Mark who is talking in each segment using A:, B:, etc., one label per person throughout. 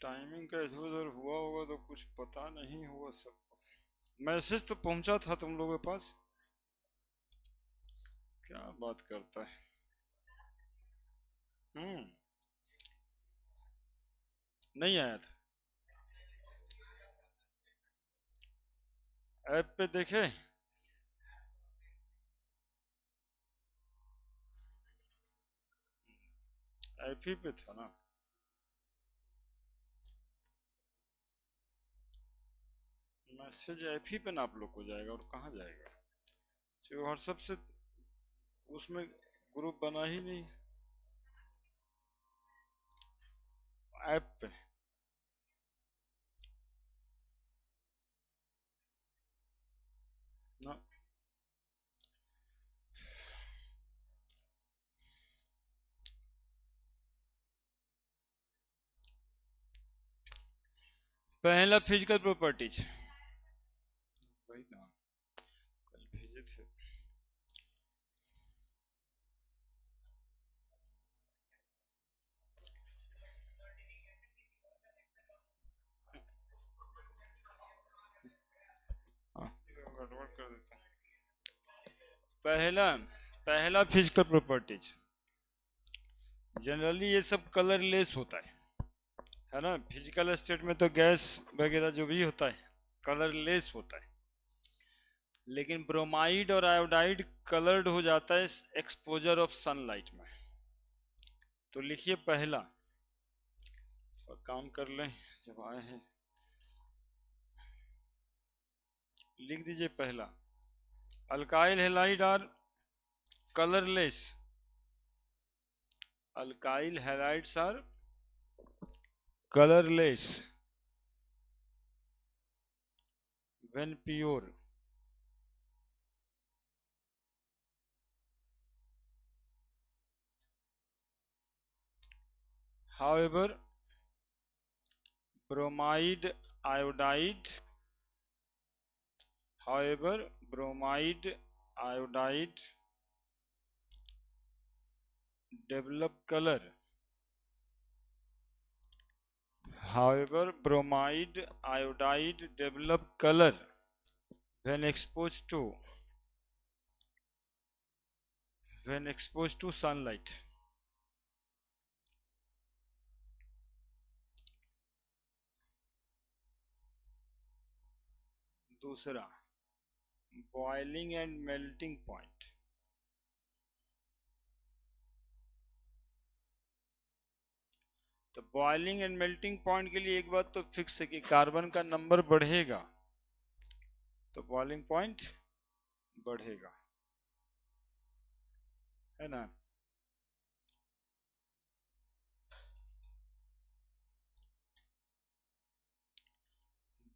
A: Timing का इधर उधर हुआ होगा तो कुछ पता नहीं हुआ सबको। मैसेज तो पहुंचा था तुम लोगों के पास। क्या बात करता है। हम्म। नहीं आया था। ऐप पे देखे। ऐप ही पे था ना। मैसेज ऐप ही पे ना आप लोग को जाएगा और कहाँ जाएगा। व्हाट्सएप से उसमें ग्रुप बना ही नहीं। ऐप पे ना। पहला फिजिकल प्रॉपर्टीज वही ना, कल भेजे थे। हाँ, गड़बड़ कर देता हूँ। पहला पहला फिजिकल प्रॉपर्टीज जनरली ये सब कलरलेस होता है ना। फिजिकल स्टेट में तो गैस वगैरह जो भी होता है कलरलेस होता है। लेकिन ब्रोमाइड और आयोडाइड कलर्ड हो जाता है एक्सपोजर ऑफ सनलाइट में। तो लिखिए पहला और काम कर लें जब आए हैं। लिख दीजिए पहला, alkyl halide are colourless. Alkyl halides are colourless when pure. However, bromide iodide, however, bromide iodide develop color. However, bromide iodide develop color when exposed to sunlight. दूसरा, boiling and melting point. तो boiling and melting point के लिए एक बात तो fix है कि carbon का नंबर बढ़ेगा तो बॉइलिंग पॉइंट बढ़ेगा, है ना।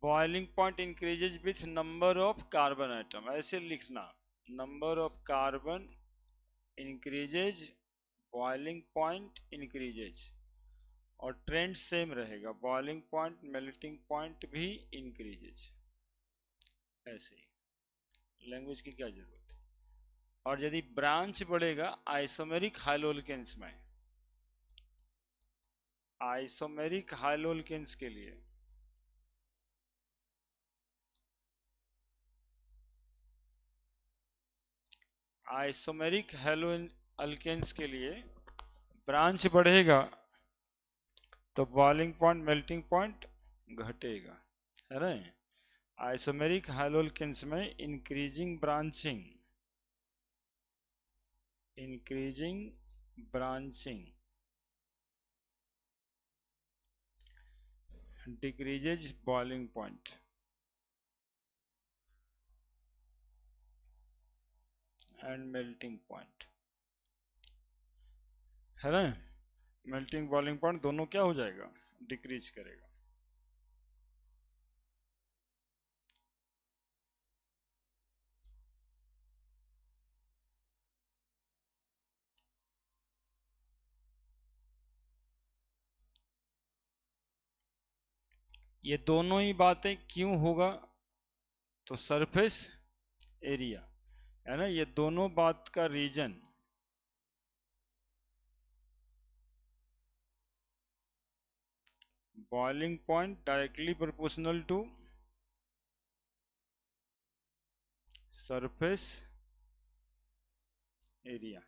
A: Boiling point increases with number of carbon atom, ऐसे लिखना। Number of carbon increases, boiling point increases, और ट्रेंड सेम रहेगा, बॉइलिंग पॉइंट मेल्टिंग पॉइंट भी इंक्रीजेज। ऐसे ही लैंग्वेज की क्या जरूरत है। और यदि ब्रांच बढ़ेगा आइसोमेरिक हाइलोल्केन्स में, आइसोमेरिक हाइलोल्केन्स के लिए आइसोमेरिक हेलो अल्केन्स के लिए ब्रांच बढ़ेगा तो बॉइलिंग पॉइंट मेल्टिंग पॉइंट घटेगा, है ना। आइसोमेरिक हाइलोल्केन्स में increasing branching decreases boiling point and melting point, है ना। मेल्टिंग बॉइलिंग पॉइंट दोनों क्या हो जाएगा, डिक्रीज करेगा। ये दोनों ही बातें क्यों होगा, तो सरफेस एरिया, है ना। ये दोनों बात का reason boiling point directly proportional to surface area.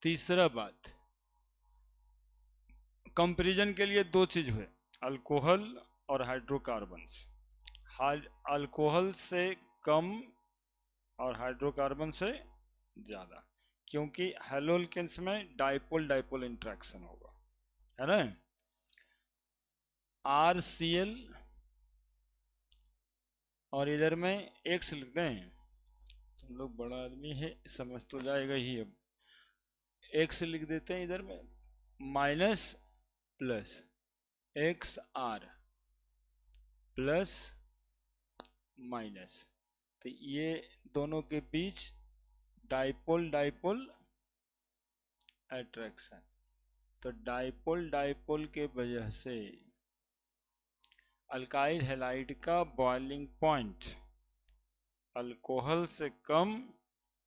A: तीसरा बात, कंपैरिजन के लिए दो चीज हुए, अल्कोहल और हाइड्रोकार्बन्स। अल्कोहल से कम और हाइड्रोकार्बन से ज्यादा, क्योंकि हेलोल्केन्स में डाइपोल डाइपोल इंटरेक्शन होगा, है ना। RCl और इधर में X लिख दें, तुम लोग बड़ा आदमी है समझ तो जाएगा ही। अब X लिख देते हैं इधर में, minus plus XR plus minus, तो ये दोनों के बीच डाइपोल डाइपोल अट्रैक्शन। तो डाइपोल डाइपोल के वजह से अल्काइल हैलाइड का बॉइलिंग पॉइंट अल्कोहल से कम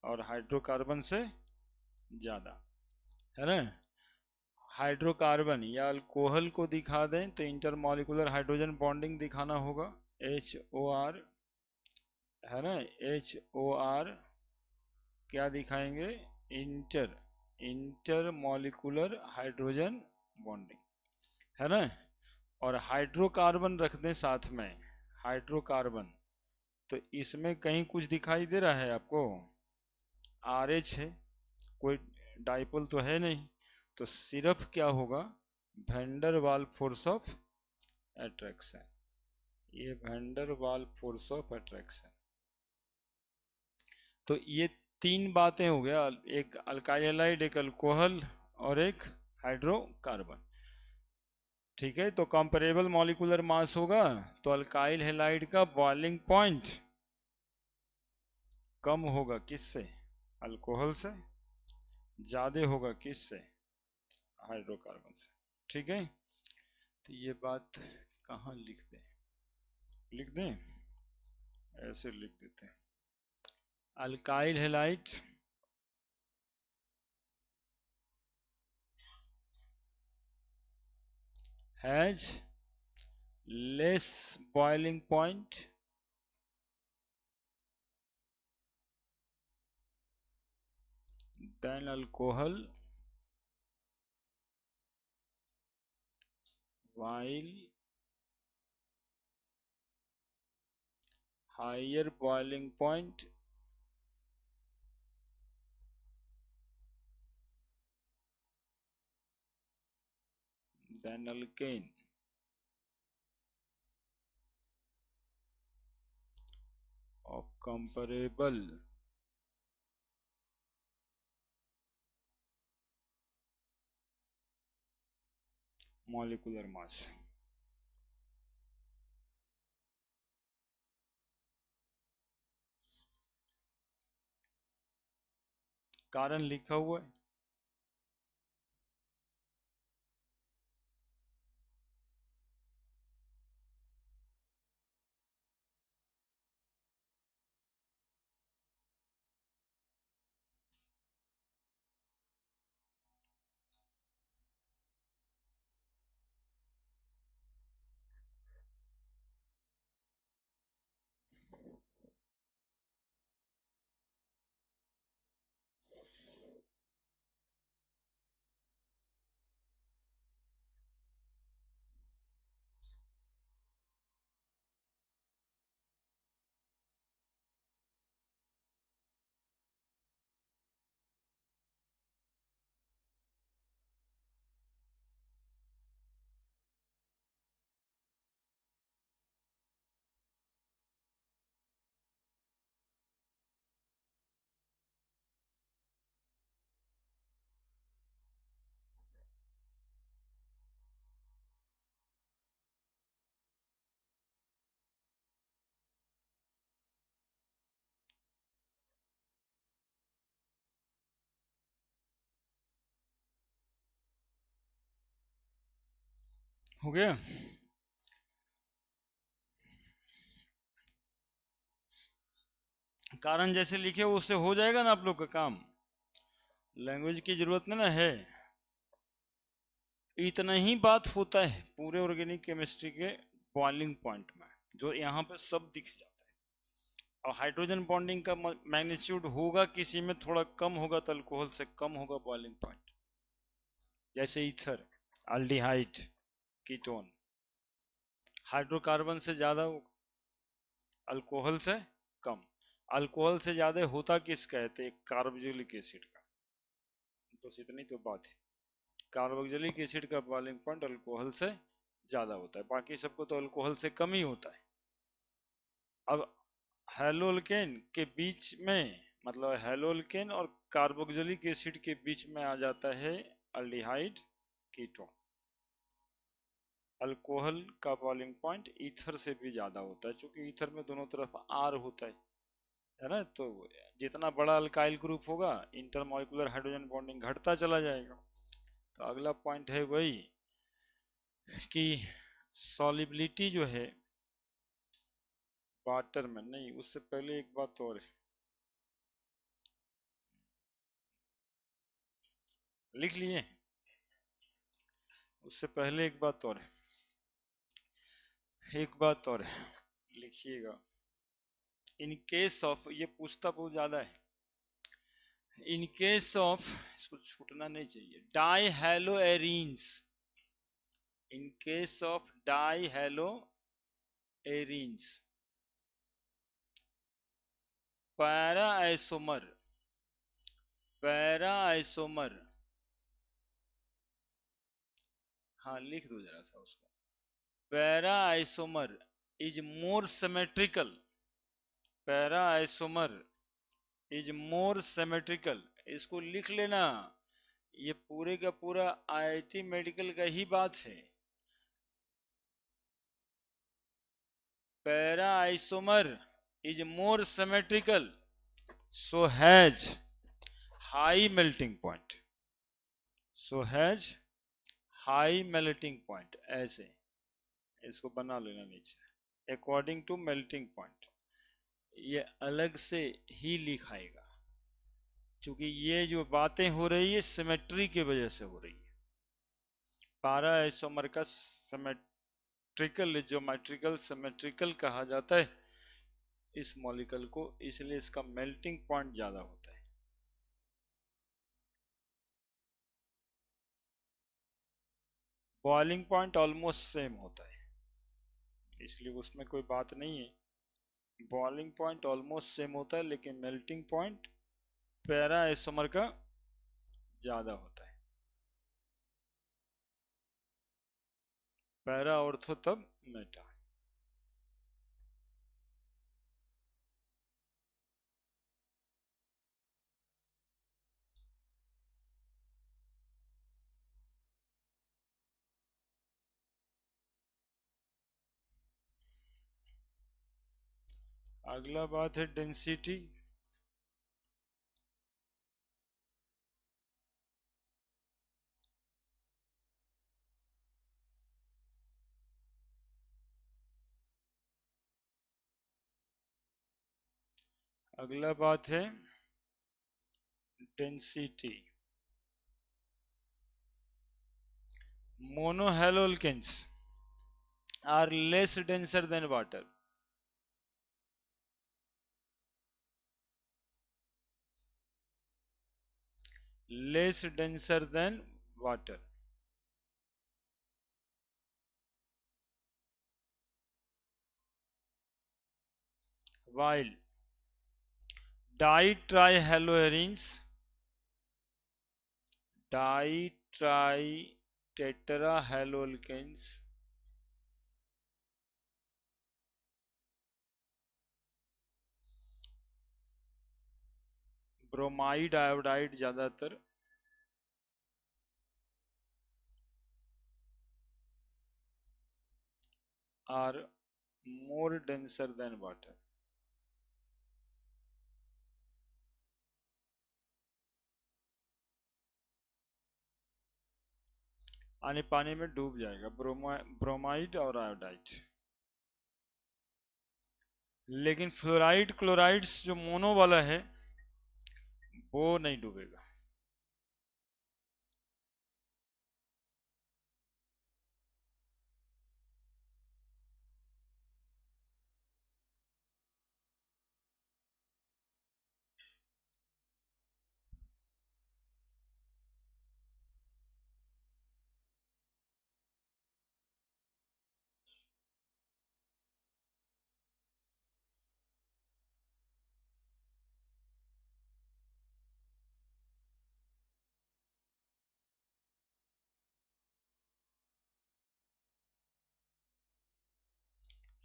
A: और हाइड्रोकार्बन से ज़्यादा, है ना। हाइड्रोकार्बन या अल्कोहल को दिखा दें तो इंटरमॉलिकुलर हाइड्रोजन बॉन्डिंग दिखाना होगा, HOR, है ना। HOR क्या दिखाएंगे, इंटरमॉलिकुलर हाइड्रोजन बॉन्डिंग, है ना। और हाइड्रोकार्बन रख दें साथ में, हाइड्रोकार्बन, तो इसमें कहीं कुछ दिखाई दे रहा है आपको, RH है, कोई डाइपोल तो है नहीं, तो सिर्फ क्या होगा, Van Waal force of attraction, ये Van Waal force of attraction. तो ये तीन बातें हो गया, एक अल्काइल हैलाइड, एक अल्कोहल और एक हाइड्रोकार्बन। ठीक है, तो कंपेरेबल मॉलिक्यूलर मास होगा तो अल्काइल हैलाइड का बॉइलिंग पॉइंट कम होगा किससे, अल्कोहल से, ज्यादा होगा किससे, हाइड्रोकार्बन से। ठीक है, तो ये बात कहाँ लिख दें, लिख दें, ऐसे लिख देते हैं, alkyl halide has less boiling point than alcohol while higher boiling point than alkane of comparable molecular mass। कारण लिखा हुआ है, हो गया। कारण जैसे लिखे उससे हो जाएगा ना आप लोग का काम, लैंग्वेज की जरूरत नहीं ना है। इतना ही बात होता है पूरे ऑर्गेनिक केमिस्ट्री के बॉइलिंग पॉइंट में, जो यहाँ पे सब दिख जाता है। और हाइड्रोजन बॉन्डिंग का मैग्नीट्यूड होगा किसी में थोड़ा कम होगा तो अल्कोहल से कम होगा बॉइलिंग पॉइंट। जैसे ईथर, अल्डिहाइड, कीटोन, हाइड्रोकार्बन से ज्यादा होगा, अल्कोहल से कम। अल्कोहल से ज्यादा होता किसका है, तो एक कार्बोक्सिलिक एसिड का। बस इतनी तो बात है, कार्बोक्सिलिक एसिड का बॉइलिंग पॉइंट अल्कोहल से ज्यादा होता है, बाकी सबको तो अल्कोहल से कम ही होता है। अब हेलोल्केन के बीच में, मतलब हेलोल्केन और कार्बोक्सिलिक एसिड के बीच में आ जाता है अल्डिहाइड, कीटोन। अल्कोहल का बॉइलिंग पॉइंट ईथर से भी ज्यादा होता है, क्योंकि ईथर में दोनों तरफ आर होता है ना। तो जितना बड़ा अल्काइल ग्रुप होगा इंटरमॉलिक्यूलर हाइड्रोजन बॉन्डिंग घटता चला जाएगा। तो अगला पॉइंट है वही कि सॉलिबिलिटी जो है वाटर में, नहीं उससे पहले एक बात और है, लिख लिए, उससे पहले एक बात और है, एक बात और है, लिखिएगा। इन केस ऑफ, ये पूछता बहुत ज्यादा है, इन केस ऑफ, इसको छूटना नहीं चाहिए, die hello arenes, in case of die hello arenes, para isomer, para isomer, हाँ लिख दो जरा सा उसको, para isomer is more symmetrical, para isomer is more symmetrical, इसको लिख लेना। ये पूरे का पूरा आईआईटी मेडिकल का ही बात है। Para isomer is more symmetrical, so has high melting point, so has high melting point, ऐसे इसको बना लेना नीचे, अकॉर्डिंग टू मेल्टिंग पॉइंट, ये अलग से ही लिखाएगा, क्योंकि ये जो बातें हो रही है सिमेट्री की वजह से हो रही है। पैरा आइसोमर का सिमेट्रिकल, ज्योमेट्रिकल सिमेट्रिकल कहा जाता है इस मॉलिक्यूल को, इसलिए इसका मेल्टिंग पॉइंट ज्यादा होता है। बॉइलिंग पॉइंट ऑलमोस्ट सेम होता है, इसलिए उसमें कोई बात नहीं है। बॉइलिंग पॉइंट ऑलमोस्ट सेम होता है, लेकिन मेल्टिंग पॉइंट पैरा आइसोमर का ज्यादा होता है। पैरा ऑर्थो तब मेटा। अगला बात है डेंसिटी। अगला बात है density. Monohaloalkanes are less denser than water, less denser than water, while ditrihaloarenes, ditritetrahaloalkanes, bromide iodide ज्यादातर are more denser than water. यानी पानी में डूब जाएगा, ब्रोमाइड और आयोडाइड। लेकिन फ्लोराइड क्लोराइड्स जो मोनो वाला है वो नहीं डूबेगा।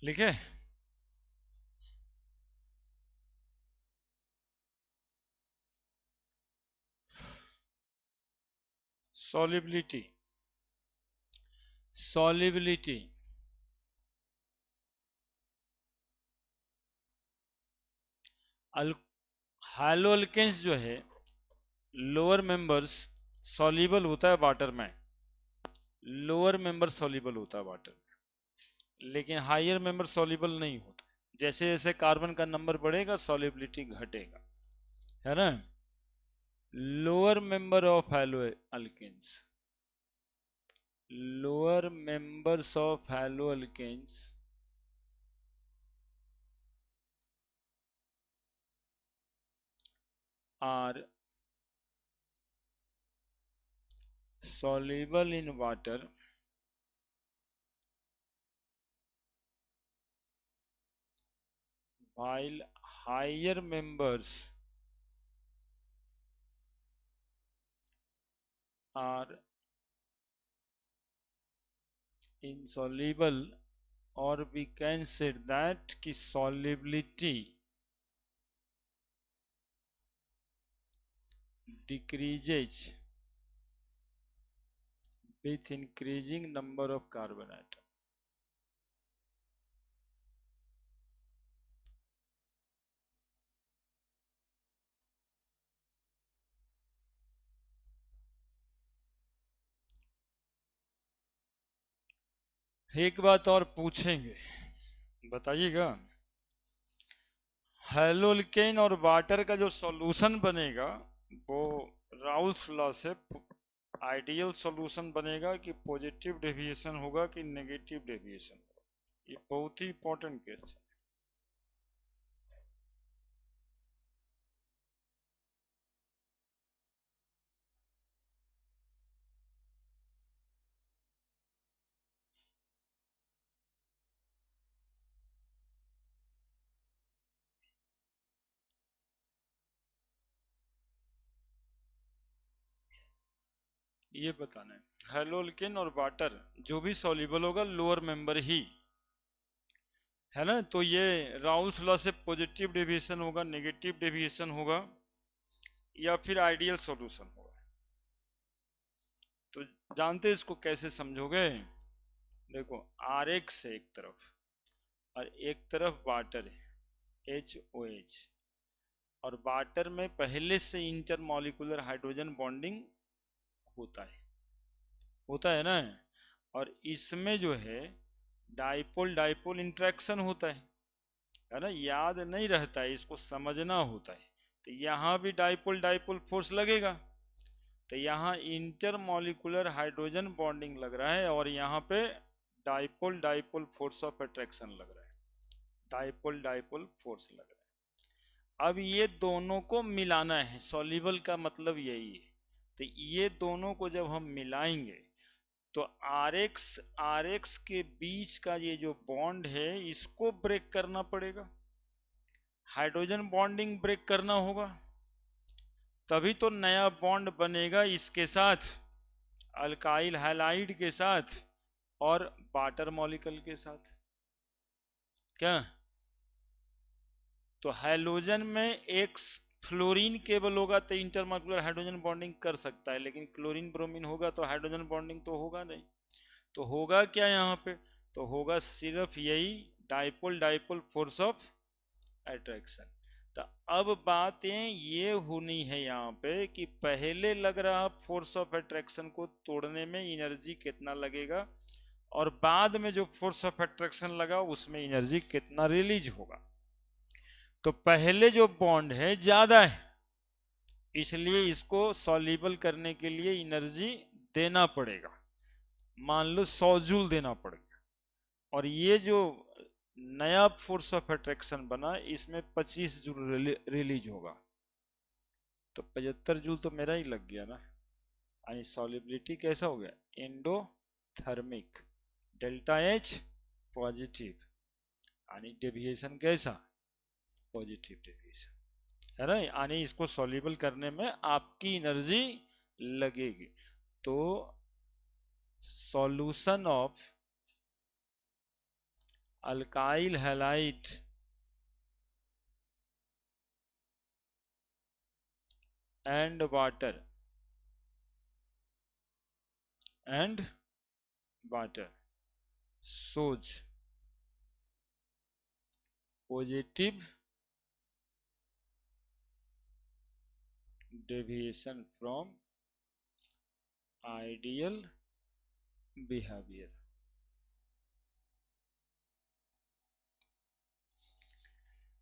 A: लिखे? सॉलिबिलिटी, सॉलिबिलिटी हैलो अल्केन्स जो है लोअर मेंबर्स सॉल्युबल होता है वाटर में, लोअर मेंबर सॉल्युबल होता है वाटर में, लेकिन हायर मेंबर सॉल्युबल नहीं होता। जैसे जैसे कार्बन का नंबर बढ़ेगा सॉल्युबिलिटी घटेगा, है ना। Lower member of halo alkanes, lower members of haloalkanes are soluble in water while higher members are insoluble, or we can say that ki solubility decreases with increasing number of carbon atoms। एक बात और पूछेंगे, बताइएगा। हैलोअल्केन और water का जो solution बनेगा वो राउल्स लॉ से आइडियल सॉल्यूशन बनेगा कि पॉजिटिव डेविएशन होगा कि नेगेटिव डेविएशन होगा। ये बहुत ही इंपॉर्टेंट केस है। ये बताना है हैलोअल्केन और वाटर जो भी सॉल्युबल होगा लोअर मेंबर ही, है ना। तो ये राउल्स लॉ से पॉजिटिव डेविएशन होगा, नेगेटिव डेविएशन होगा, या फिर आइडियल सॉल्यूशन होगा। तो जानते इसको कैसे समझोगे? देखो RX है एक तरफ और एक तरफ वाटर है HOH, और वाटर में पहले से इंटरमॉलिक्यूलर हाइड्रोजन बॉन्डिंग होता है ना। और इसमें जो है डाइपोल डाइपोल इंट्रैक्शन होता है ना। याद नहीं रहता है, इसको समझना होता है। तो यहाँ भी डाइपोल डाइपोल फोर्स लगेगा, तो यहाँ इंटरमॉलिक्यूलर हाइड्रोजन बॉन्डिंग लग रहा है और यहाँ पे dipole dipole force of attraction लग रहा है, डाइपोल डाइपोल फोर्स लग रहा है। अब ये दोनों को मिलाना है, सॉल्युबल का मतलब यही है। तो ये दोनों को जब हम मिलाएंगे तो RX के बीच का ये जो बॉन्ड है इसको ब्रेक करना पड़ेगा, हाइड्रोजन बॉन्डिंग ब्रेक करना होगा, तभी तो नया बॉन्ड बनेगा इसके साथ, अल्काइल हैलाइड के साथ और वाटर मॉलिक्यूल के साथ। क्या? तो हैलोजन में एक फ्लोरीन केवल होगा तो इंटरमॉलिक्यूलर हाइड्रोजन बॉन्डिंग कर सकता है, लेकिन क्लोरीन ब्रोमीन होगा तो हाइड्रोजन बॉन्डिंग तो होगा नहीं। तो होगा क्या यहाँ पे? तो होगा सिर्फ यही dipole dipole force of attraction. तो अब बातें ये होनी है यहाँ पे कि पहले लग रहा फोर्स ऑफ अट्रैक्शन को तोड़ने में एनर्जी कितना लगेगा, और बाद में जो फोर्स ऑफ अट्रैक्शन लगा उसमें एनर्जी कितना रिलीज होगा। तो पहले जो बॉन्ड है ज्यादा है, इसलिए इसको सॉल्युबल करने के लिए एनर्जी देना पड़ेगा, मान लो 100 जूल देना पड़ेगा। और ये जो नया फोर्स ऑफ अट्रैक्शन बना इसमें 25 जूल रिलीज होगा, तो 75 जूल तो मेरा ही लग गया ना। यानी सॉल्युबिलिटी कैसा हो गया, एंडोथर्मिक, डेल्टा एच पॉजिटिव, यानी डेविएशन कैसा, पॉजिटिव डेविएशन, है ना। यानी इसको सॉल्युबल करने में आपकी एनर्जी लगेगी। तो solution of alkyl halide and water shows positive deviation from ideal behavior।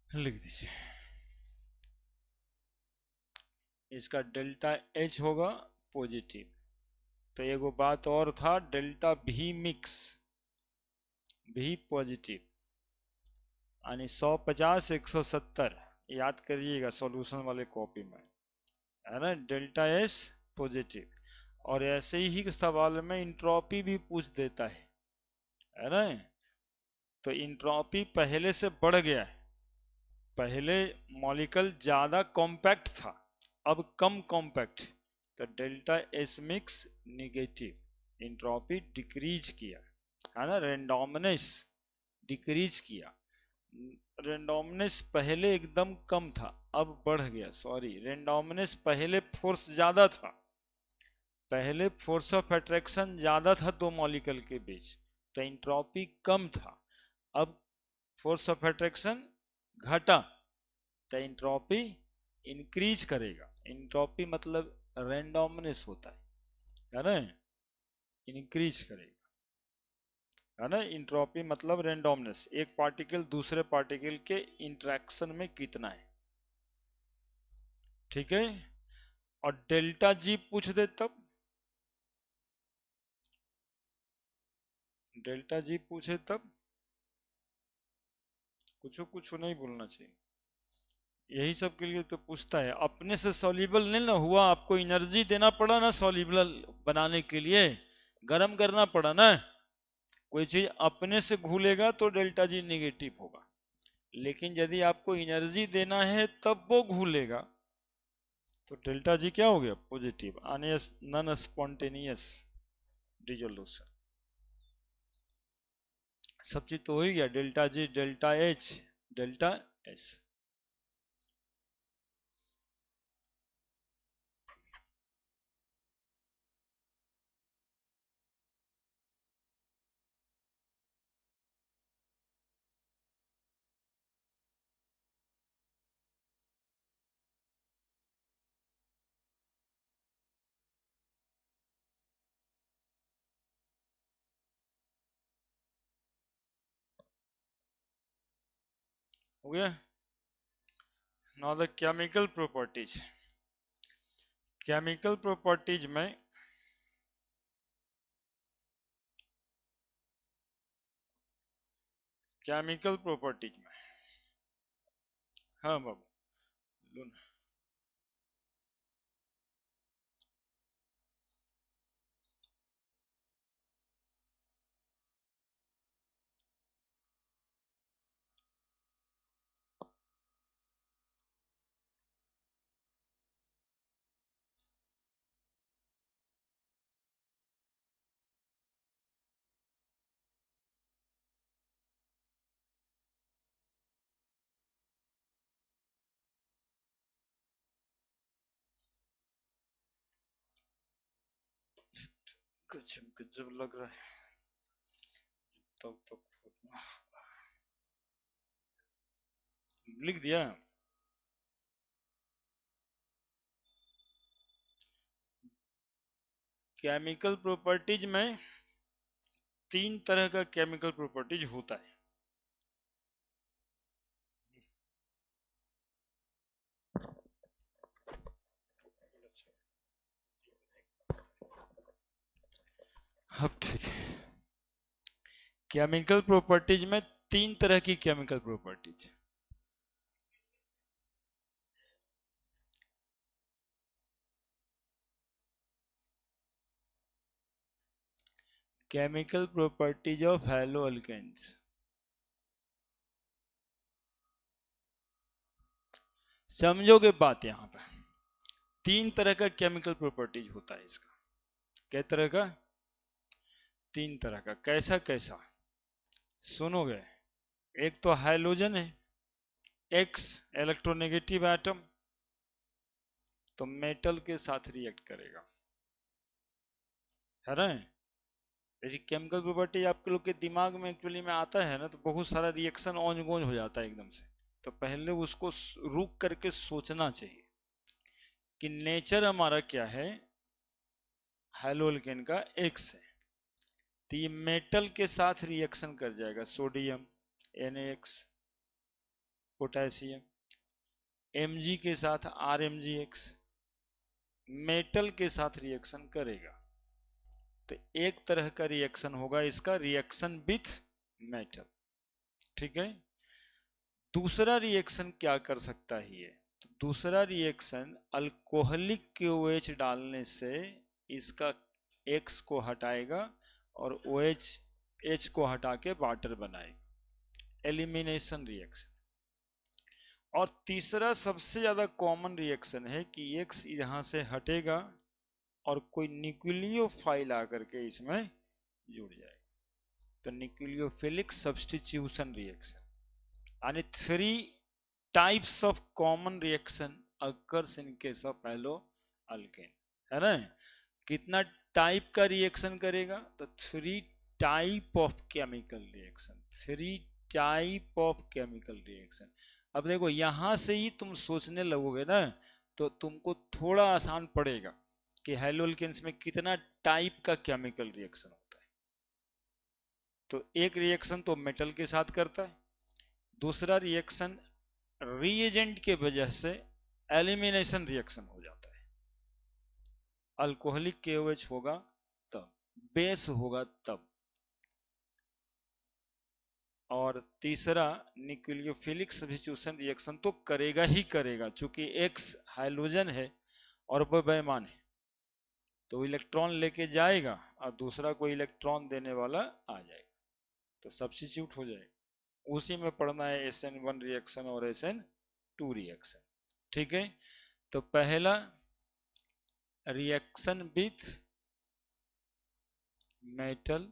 A: लिख दीजिए, इसका डेल्टा एच होगा पॉजिटिव। तो एगो बात और था, डेल्टा भी मिक्स भी पॉजिटिव, यानी 150 170 याद करिएगा सॉल्यूशन वाले कॉपी में, है ना। डेल्टा एस पॉजिटिव, और ऐसे ही सवाल में इंट्रोपी भी पूछ देता है ना। तो इंट्रोपी पहले से बढ़ गया है, पहले मॉलिक्यूल ज्यादा कॉम्पैक्ट था, अब कम कॉम्पैक्ट, तो delta S mix negative, entropy decrease किया, है ना। रेंडोमनेस डिक्रीज किया, रेंडोमनेस पहले एकदम कम था अब बढ़ गया, सॉरी रेंडोमनेस पहले फोर्स ज्यादा था, पहले फोर्स ऑफ अट्रैक्शन ज्यादा था दो मॉलिक्यूल के बीच, तो इंट्रोपी कम था, अब फोर्स ऑफ अट्रैक्शन घटा, तो इंट्रोपी इंक्रीज करेगा। इंट्रोपी मतलब रेंडोमनेस होता है ना, इंक्रीज करेगा, है ना। इंट्रोपी मतलब रेंडोमनेस, एक पार्टिकल दूसरे पार्टिकल के इंटरेक्शन में कितना है, ठीक है। और डेल्टा जी पूछ दे तब, डेल्टा जी पूछे तब कुछ कुछ नहीं बोलना चाहिए, यही सब के लिए तो पूछता है। अपने से सॉल्युबल नहीं ना हुआ, आपको एनर्जी देना पड़ा ना सॉल्युबल बनाने के लिए, गर्म करना पड़ा ना। कोई चीज अपने से घुलेगा तो डेल्टा जी नेगेटिव होगा, लेकिन यदि आपको एनर्जी देना है तब वो घुलेगा, तो डेल्टा जी क्या हो गया, पॉजिटिव, नॉन स्पॉन्टेनियस डिसोल्यूशन। सब चीज तो हो ही गया, delta G delta H delta S. हो गया। Now the chemical properties, chemical properties में केमिकल प्रॉपर्टीज में, हाँ बाबू लो ना। गजब गजब लग रहा है, तब तक लिख दिया। केमिकल प्रॉपर्टीज में तीन तरह का केमिकल प्रॉपर्टीज होता है। अब ठीक है, केमिकल प्रॉपर्टीज में तीन तरह की chemical properties. Chemical properties of halo alkanes. समझोगे बात? यहां पर तीन तरह का केमिकल प्रॉपर्टीज होता है इसका। कै तरह का? तीन तरह का। कैसा कैसा सुनोगे? एक तो हाइड्रोजन है, एक्स इलेक्ट्रोनेगेटिव एटम, तो मेटल के साथ रिएक्ट करेगा, है ना? जैसे केमिकल प्रॉपर्टी आपके लोग के दिमाग में एक्चुअली में आता है ना, तो बहुत सारा रिएक्शन ऑन गोन हो जाता है एकदम से। तो पहले उसको रुक करके सोचना चाहिए कि नेचर हमारा क्या है, हाइड्रोजन का एक्स है, तो ये मेटल के साथ रिएक्शन कर जाएगा। सोडियम NaX, पोटेशियम Mg के साथ RMgX, मेटल के साथ रिएक्शन करेगा। तो एक तरह का रिएक्शन होगा इसका, रिएक्शन विथ मेटल। ठीक है। दूसरा रिएक्शन क्या कर सकता है ये? तो दूसरा रिएक्शन अल्कोहलिक KOH डालने से इसका X को हटाएगा और OH H को हटा के वाटर बनाएगा, एलिमिनेशन रिएक्शन। और तीसरा सबसे ज्यादा कॉमन रिएक्शन है कि X यहां से हटेगा और कोई न्यूक्लियोफाइल आकर के इसमें जुड़ जाएगा, तो न्यूक्लियोफिलिक सब्स्टिट्यूशन रिएक्शन। यानी three types of common reaction occurs in case of hello alkane, है ना? कितना टाइप का रिएक्शन करेगा? तो three type of chemical reaction, three type of chemical reaction. अब देखो यहां से ही तुम सोचने लगोगे ना, तो तुमको थोड़ा आसान पड़ेगा कि हैलो अल्केन्स में कितना टाइप का केमिकल रिएक्शन होता है। तो एक रिएक्शन तो मेटल के साथ करता है, दूसरा रिएक्शन रीएजेंट के वजह से एलिमिनेशन रिएक्शन हो जाता है, अल्कोहलिक KOH होगा तब, बेस होगा तब, और तीसरा न्यूक्लियोफिलिक सब्स्टिट्यूशन रिएक्शन तो करेगा ही करेगा, चूंकि X हाइड्रोजन है और वह बेईमान है, तो इलेक्ट्रॉन लेके जाएगा और दूसरा कोई इलेक्ट्रॉन देने वाला आ जाएगा, तो सब्स्टिट्यूट हो जाएगा। उसी में पढ़ना है SN1 रिएक्शन और SN2 रिएक्शन। ठीक है। तो पहला रिएक्शन विथ मेटल,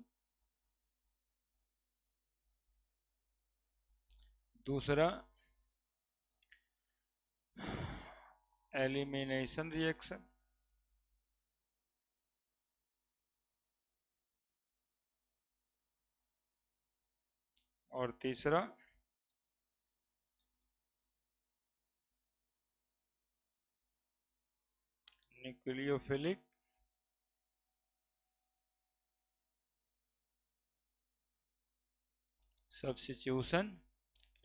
A: दूसरा एलिमिनेशन रिएक्शन, और तीसरा न्यूक्लियोफिलिक सब्स्टिट्यूशन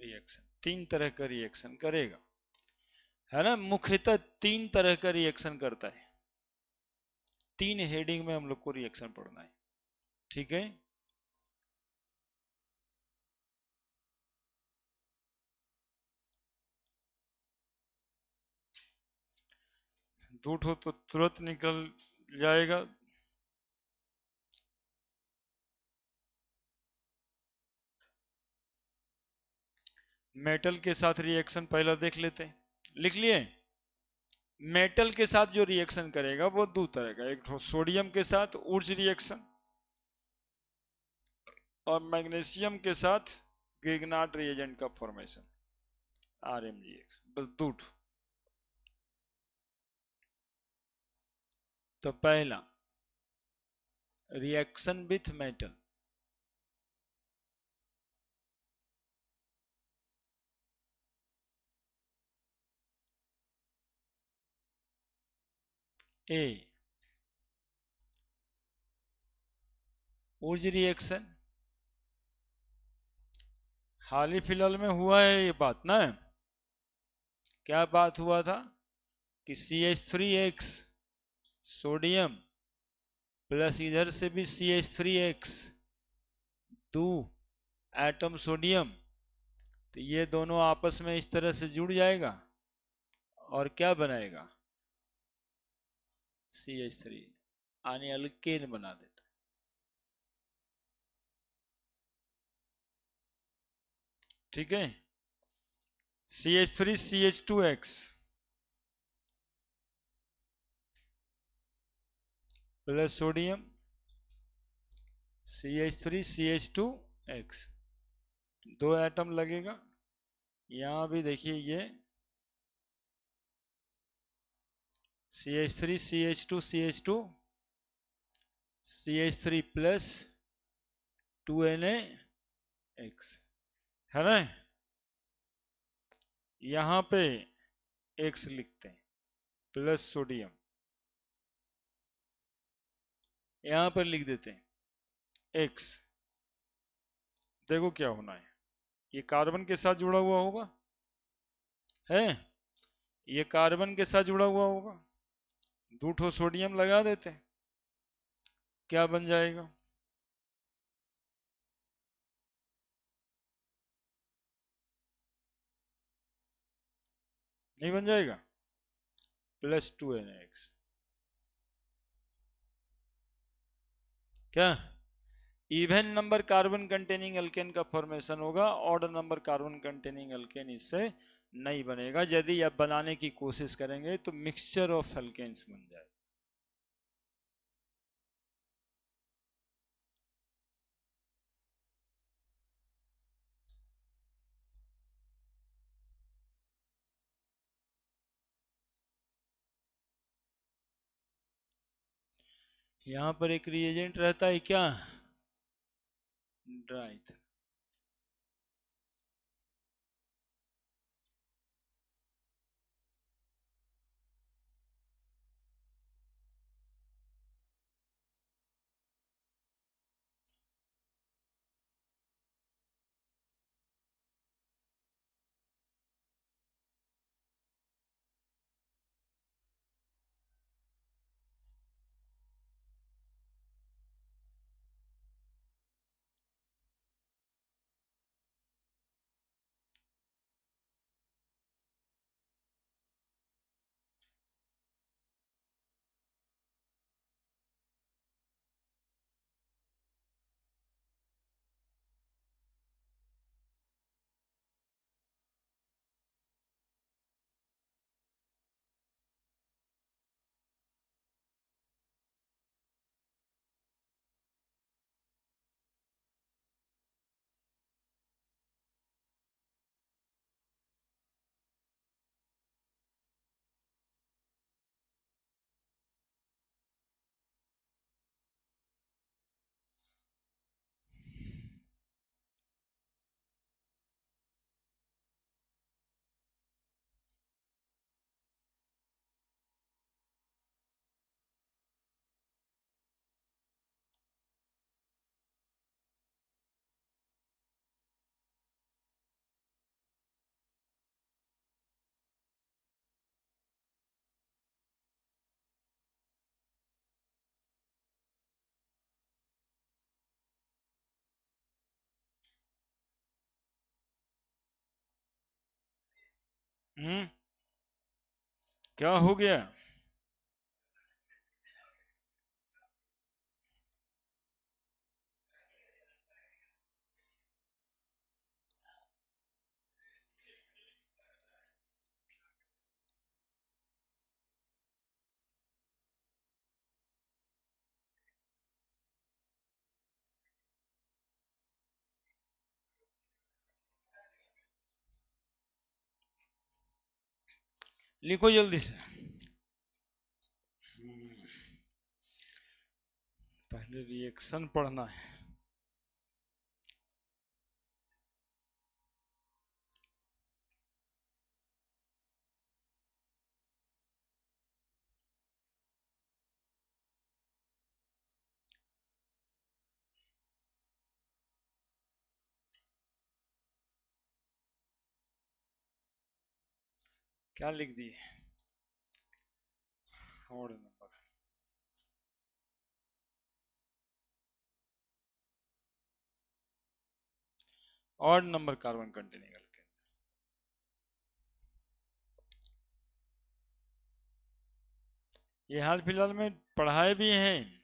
A: रिएक्शन। तीन तरह का रिएक्शन करेगा, है ना? मुख्यतः तीन तरह का रिएक्शन करता है। तीन हेडिंग में हम लोग को रिएक्शन पढ़ना है। ठीक है। दूठ हो तो तुरंत निकल जाएगा। मेटल के साथ रिएक्शन पहला देख लेते हैं, लिख लिए? मेटल के साथ जो रिएक्शन करेगा वो दो तरह का, एक सोडियम के साथ ऊर्ज रिएक्शन, और मैग्नीशियम के साथ ग्रिग्नार्ड रिएजेंट का फॉर्मेशन, RMgX। बस दूठ। तो पहला रिएक्शन विथ मेटल, A ऊर्ज रिएक्शन हाल ही फिलहाल में हुआ है ये बात ना। क्या बात हुआ था कि CH3X सोडियम प्लस इधर से भी CH3X 2 एटम सोडियम, तो ये दोनों आपस में इस तरह से जुड़ जाएगा और क्या बनाएगा CH3 यानी अल्केन बना देता। ठीक है, CH3 CH2X plus sodium CH3 CH2X, दो एटम लगेगा। यहां भी देखिए ये CH3 CH2 CH2 CH3 plus 2Na है ना। यहां पे X लिखते हैं प्लस सोडियम, यहां पर लिख देते हैं X। देखो क्या होना है, ये कार्बन के साथ जुड़ा हुआ होगा है, ये कार्बन के साथ जुड़ा हुआ होगा, दो ठो सोडियम लगा देते हैं, क्या बन जाएगा नहीं बन जाएगा प्लस 2Na। क्या even number carbon containing alkane का फॉर्मेशन होगा, odd number carbon containing alkane इससे नहीं बनेगा। यदि आप बनाने की कोशिश करेंगे तो मिक्सचर ऑफ अल्केन्स बन जाए। यहां पर एक रिएजेंट रहता है क्या, ड्राई। क्या हो गया, लिखो जल्दी से। पहले रिएक्शन पढ़ना है। क्या लिख दिए? Odd number. Odd number carbon containing alkane. ये हाल फिलहाल में पढ़ाए भी हैं।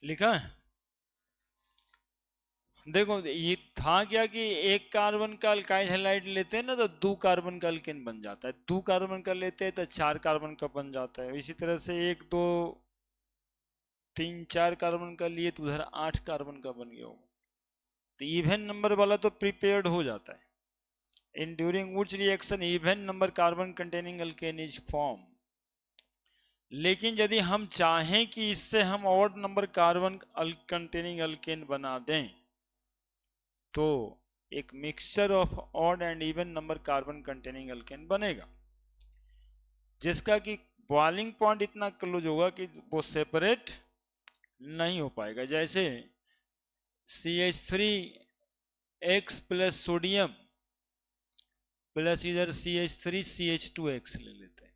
A: लिखा है। देखो ये था क्या कि एक कार्बन का अल्काइल हैलाइड लेते हैं ना तो दो कार्बन का अल्केन बन जाता है, दो कार्बन का लेते हैं तो चार कार्बन का बन जाता है। इसी तरह से एक दो तीन चार कार्बन का लिए तो उधर आठ कार्बन का बन गया होगा। तो इवन नंबर वाला तो प्रिपेयर्ड हो जाता है। In during which reaction even number carbon containing alkane is form. लेकिन यदि हम चाहें कि इससे हम odd number carbon containing alkane बना दें तो एक mixture of odd and even number carbon containing alkane बनेगा, जिसका कि बॉइलिंग पॉइंट इतना क्लोज होगा कि वो सेपरेट नहीं हो पाएगा। जैसे CH3X प्लस सोडियम प्लस इधर CH3CH2X ले लेते हैं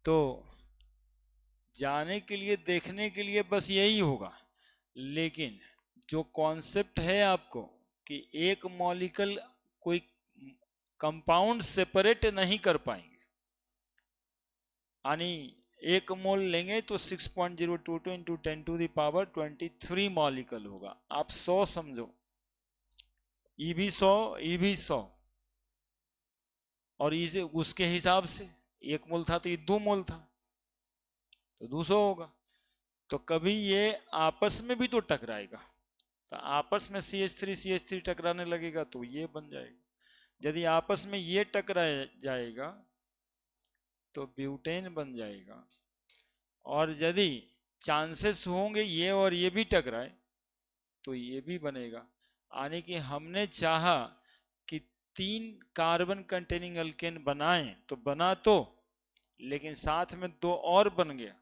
A: तो जाने के लिए देखने के लिए बस यही होगा। लेकिन जो कॉन्सेप्ट है आपको कि एक मॉलिक्यूल कोई कंपाउंड सेपरेट नहीं कर पाएंगे, यानी एक मोल लेंगे तो 6.022 इंटू 10⁻23 मॉलिक्यूल होगा। आप 100 समझो, ई भी 100 ई भी 100 और इसे उसके हिसाब से एक मोल था तो ये 2 मोल था तो 200 होगा। तो कभी ये आपस में भी तो टकराएगा, तो आपस में CH3 टकराने लगेगा तो ये बन जाएगा। यदि आपस में ये टकरा जाएगा तो ब्यूटेन बन जाएगा। और यदि चांसेस होंगे ये और ये भी टकराए तो ये भी बनेगा। यानी कि हमने चाहा कि 3 कार्बन कंटेनिंग अल्केन बनाएं तो बना तो, लेकिन साथ में 2 और बन गया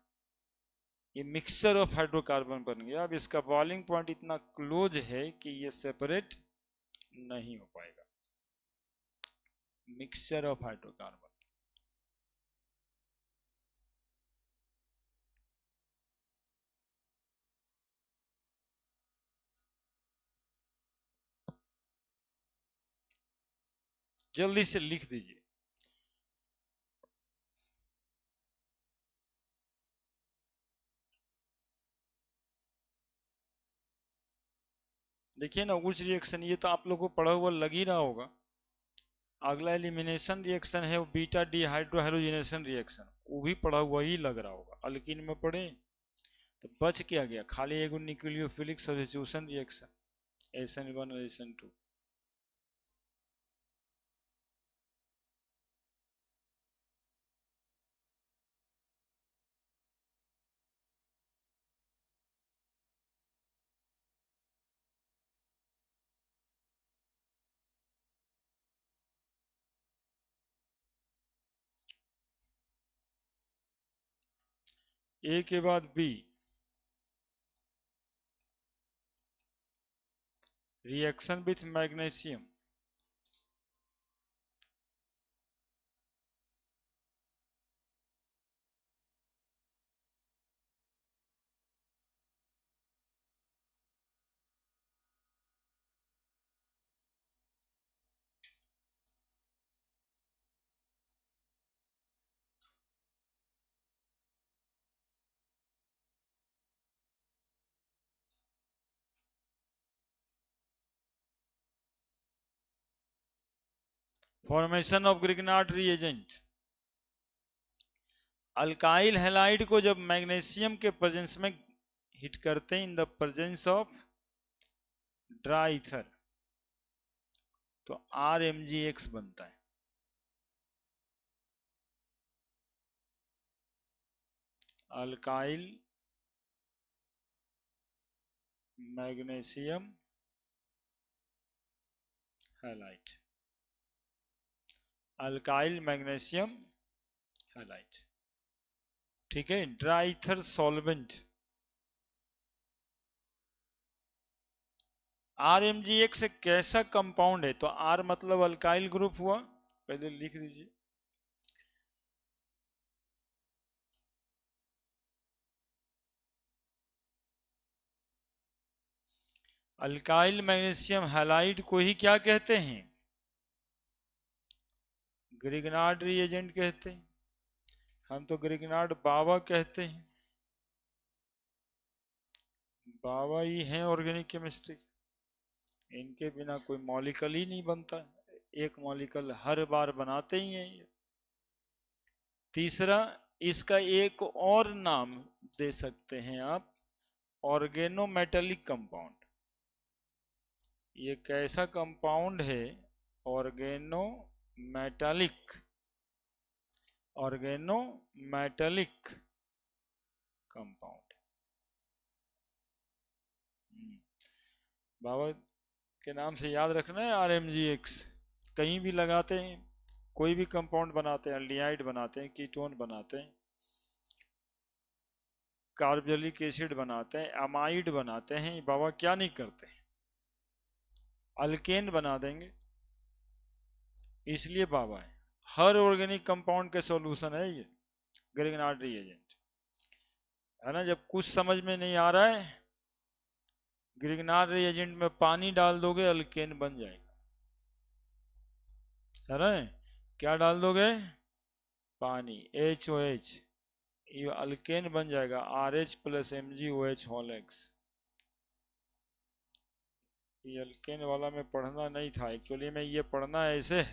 A: ये मिक्सचर ऑफ हाइड्रोकार्बन बन गया। अब इसका बॉइलिंग पॉइंट इतना क्लोज है कि ये सेपरेट नहीं हो पाएगा। Mixture of hydrocarbon. जल्दी से लिख दीजिए। देखिए ना, उच्च रिएक्शन ये तो आप लोगों को पढ़ा हुआ लग ही रहा होगा। अगला एलिमिनेशन रिएक्शन है वो बीटा डी हाइड्रोहाइड्रोजनेशन रिएक्शन, वो भी पढ़ा हुआ ही लग रहा होगा। अल्कीन में पढ़े तो बच क्या गया, खाली एक न्यूक्लियोफिलिक सब्स्टिट्यूशन रिएक्शन, SN1 और SN2। ए के बाद B, reaction with magnesium, formation of Grignard reagent. Alkyl halide को जब मैग्नीशियम के प्रेजेंस में हिट करते हैं in the presence of dry ether तो RMgX बनता है। Alkyl magnesium halide, alkyl magnesium halide, ठीक है। ड्राई ईथर सॉल्वेंट, RMgX एक कैसा कंपाउंड है, तो R मतलब अल्काइल ग्रुप हुआ, पहले लिख दीजिए। अल्काइल मैग्नीशियम हैलाइड को ही क्या कहते हैं, ग्रिग्नार्ड रिएजेंट कहते हैं। हम तो ग्रिग्नार्ड बाबा कहते हैं, बाबा ही हैं ऑर्गेनिक केमिस्ट्री। इनके बिना कोई मॉलिक्यूल ही नहीं बनता, एक मॉलिक्यूल हर बार बनाते ही हैं ये। तीसरा, इसका एक और नाम दे सकते हैं आप, ऑर्गेनोमेटेलिक कंपाउंड। ये कैसा कंपाउंड है, ऑर्गेनोमेटेलिक, ऑर्गेनोमेटेलिक कंपाउंड। बाबा के नाम से याद रखना है RMgX, कहीं भी लगाते हैं, कोई भी कंपाउंड बनाते हैं, एल्डिहाइड बनाते हैं, कीटोन बनाते हैं, कार्बोलिक एसिड बनाते हैं, अमाइड बनाते हैं, बाबा क्या नहीं करते हैं, अल्केन बना देंगे, इसलिए बाबा है। हर ऑर्गेनिक कंपाउंड के सॉल्यूशन है ये ग्रिग्नार्ड रिएजेंट, है ना। जब कुछ समझ में नहीं आ रहा है, ग्रिग्नार्ड रिएजेंट में पानी डाल दोगे अल्केन बन जाएगा, है ना। क्या डाल दोगे, पानी, HOH, ये अल्केन बन जाएगा, RH + MgOH होल X। ये अल्केन वाला में पढ़ना नहीं था एक्चुअली, में ये पढ़ना है ऐसे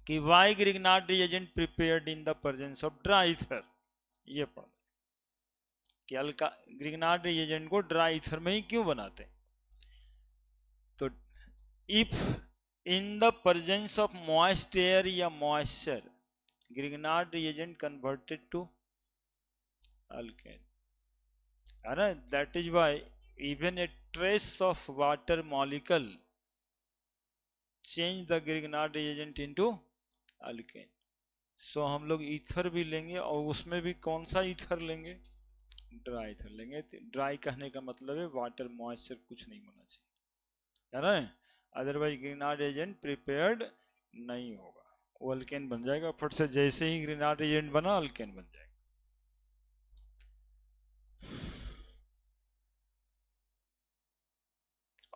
A: कि why Grignard reagent prepared in the presence of dry ether, ये पढ़ना कि अल्का ग्रिग्नार्ड रिएजेंट को ड्राई ईथर में ही क्यों बनाते हैं। तो if in the presence of moist air या moisture, Grignard reagent converted to alkane, है ना। That is why even a trace of water molecule change the Grignard reagent into alkane। सो हम लोग ईथर भी लेंगे और उसमें भी कौन सा ईथर लेंगे, ड्राई ईथर लेंगे। ड्राई कहने का मतलब है वाटर मॉइस्चर कुछ नहीं होना चाहिए, है ना, अदरवाइज ग्रीनार्ड एजेंट प्रिपेयर्ड नहीं होगा, वो अल्केन बन जाएगा फट से, जैसे ही ग्रीनार्ड एजेंट बना अल्केन बन जाएगा।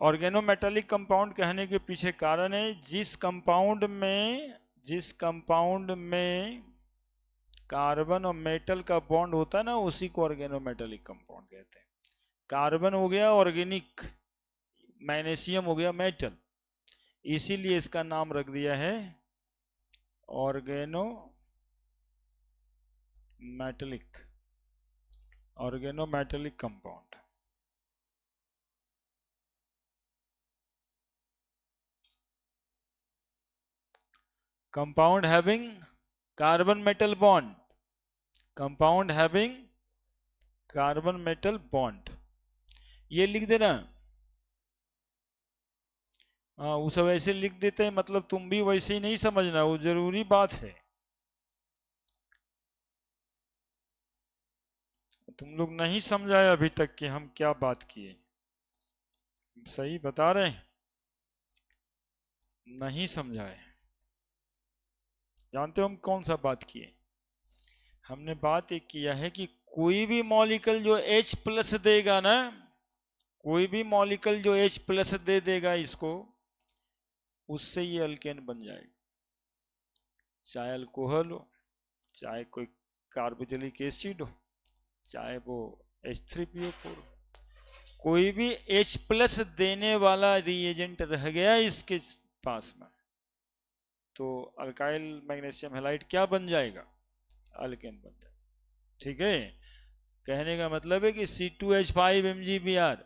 A: ऑर्गेनोमेटालिक कंपाउंड कहने के पीछे कारण है जिस कंपाउंड में कार्बन और मेटल का बॉन्ड होता है ना, उसी को ऑर्गेनोमेटालिक कंपाउंड कहते हैं। कार्बन हो गया ऑर्गेनिक, मैग्नीशियम हो गया मेटल, इसीलिए इसका नाम रख दिया है organo metallic compound. Compound having carbon metal bond, compound having carbon metal bond, ये लिख देना। हाँ, वो सब ऐसे लिख देते हैं, मतलब तुम भी वैसे ही नहीं समझना, वो जरूरी बात है। तुम लोग नहीं समझाए अभी तक कि हम क्या बात किए, सही बता रहे हैं, नहीं समझाए। जानते हो हम कौन सा बात किए? हमने बात एक किया है कि कोई भी मॉलिक्यूल जो H प्लस देगा ना, कोई भी मॉलिक्यूल जो H प्लस दे देगा इसको, उससे ये अल्केन बन जाएगा, चाहे अल्कोहल हो, चाहे कोई कार्बोक्सिलिक एसिड हो, चाहे वो H3PO4, कोई भी H प्लस देने वाला रिएजेंट रह गया इसके पास में, तो अल्काइल मैग्नीशियम हैलाइड क्या बन जाएगा? अल्केन बन जाएगा। ठीक है, कहने का मतलब है कि C2H5 MgBr,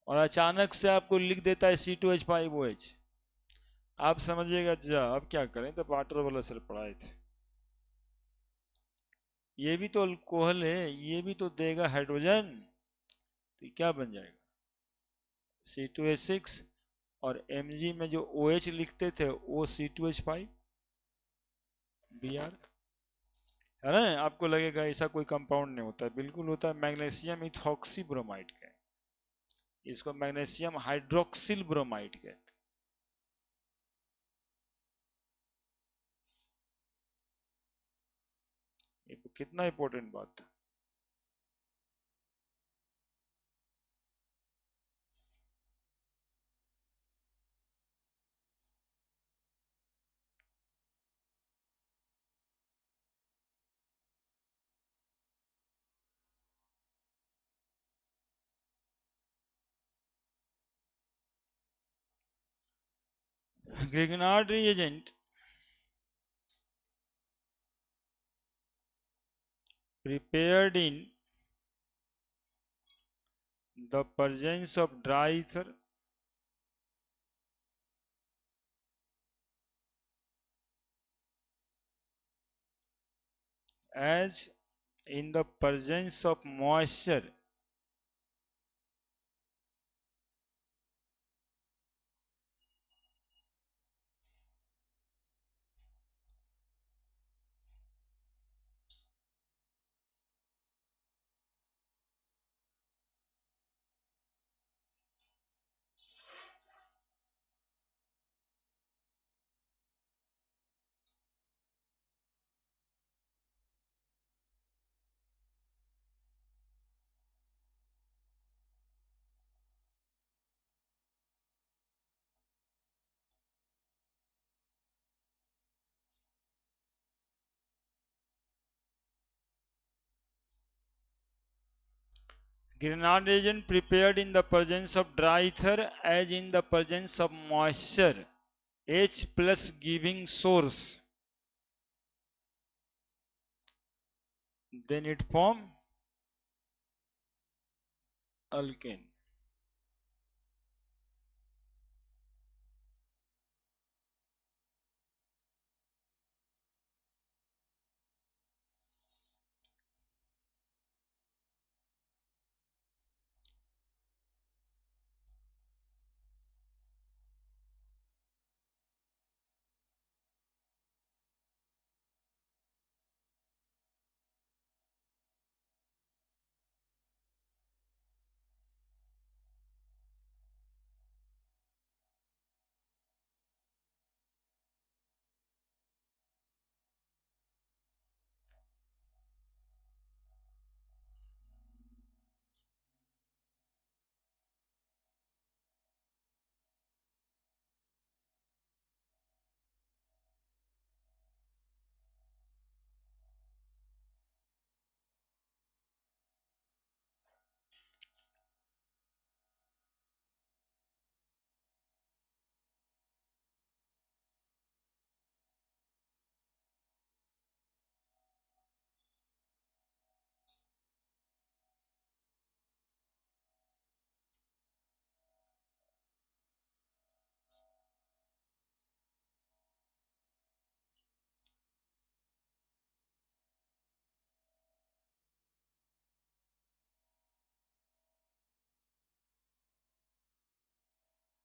A: और अचानक से आपको लिख देता है C2H5OH, आप समझिएगा जा अब क्या करें, तो वाटर वाला सिर पढ़ाए थे, ये भी तो अल्कोहल है, ये भी तो देगा हाइड्रोजन, तो क्या बन जाएगा? C2H6, और Mg में जो OH लिखते थे वो C2H5Br, है ना। आपको लगेगा ऐसा कोई कंपाउंड नहीं होता, बिल्कुल होता है, मैग्नीशियम इथॉक्सी ब्रोमाइड का, इसको मैग्नीशियम हाइड्रोक्सिल ब्रोमाइड कहते हैं। ये कितना इंपॉर्टेंट बात था। Grignard reagent prepared in the presence of dry ether as in the presence of moisture Grignard reagent prepared in the presence of dry ether as in the presence of moisture H plus giving source, then it form alkane.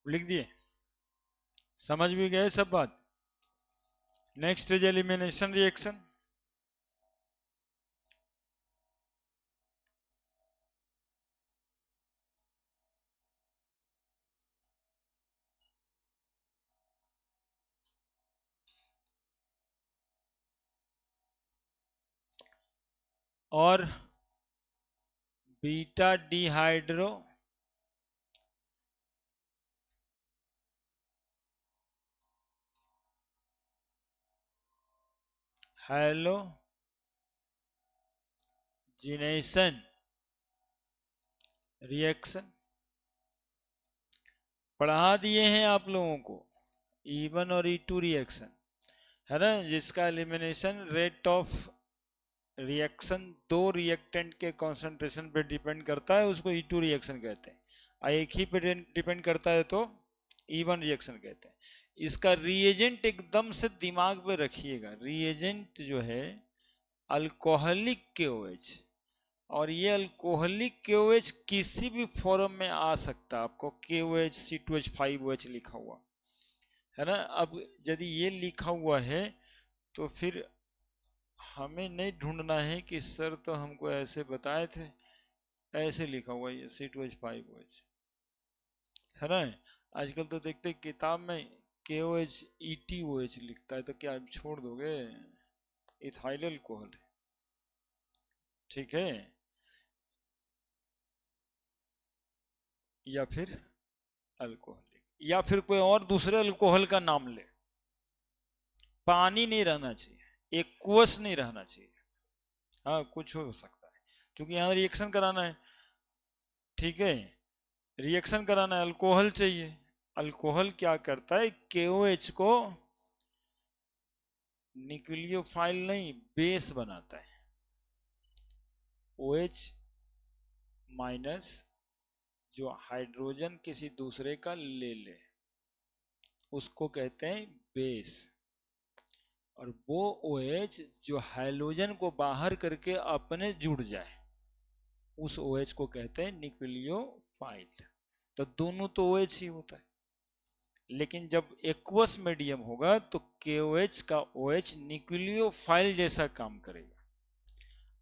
A: लिख दिए, समझ भी गए सब बात। Next is elimination reaction. और beta dehydro halogenation reaction पढ़ा दिए हैं आप लोगों को, E1 और E2 रिएक्शन है ना, जिसका एलिमिनेशन रेट ऑफ रिएक्शन दो रिएक्टेंट के कॉन्सेंट्रेशन पे डिपेंड करता है, उसको E2 रिएक्शन कहते हैं। और एक ही पे डिपेंड करता है तो E1 रिएक्शन कहते हैं। इसका रिएजेंट एकदम से दिमाग में रखिएगा, रिएजेंट जो है अल्कोहलिक KOH, और ये अल्कोहलिक KOH किसी भी फॉर्म में आ सकता है। आपको KOH C2H5OH लिखा हुआ है ना। अब यदि ये लिखा हुआ है तो फिर हमें नहीं ढूंढना है कि सर तो हमको ऐसे बताए थे, ऐसे लिखा हुआ ये C2H5OH है ना। आजकल तो देखते किताब में KOH ETOH लिखता है, तो क्या छोड़ दोगे? इथाइल अल्कोहल है, ठीक है, या फिर अल्कोहलिक, या फिर कोई और दूसरे अल्कोहल का नाम ले। पानी नहीं रहना चाहिए, एक्वस नहीं रहना चाहिए। हाँ कुछ हो सकता है, क्योंकि यहाँ रिएक्शन कराना है, ठीक है, रिएक्शन कराना है, अल्कोहल चाहिए। अल्कोहल क्या करता है, KOH को न्यूक्लियोफाइल नहीं बेस बनाता है। OH माइनस जो हाइड्रोजन किसी दूसरे का ले ले उसको कहते हैं बेस, और वो OH जो हाइड्रोजन को बाहर करके अपने जुड़ जाए उस OH को कहते हैं न्यूक्लियोफाइल। तो दोनों तो OH ही होता है, लेकिन जब एक्वस मीडियम होगा तो KOH का OH न्यूक्लियोफाइल जैसा काम करेगा।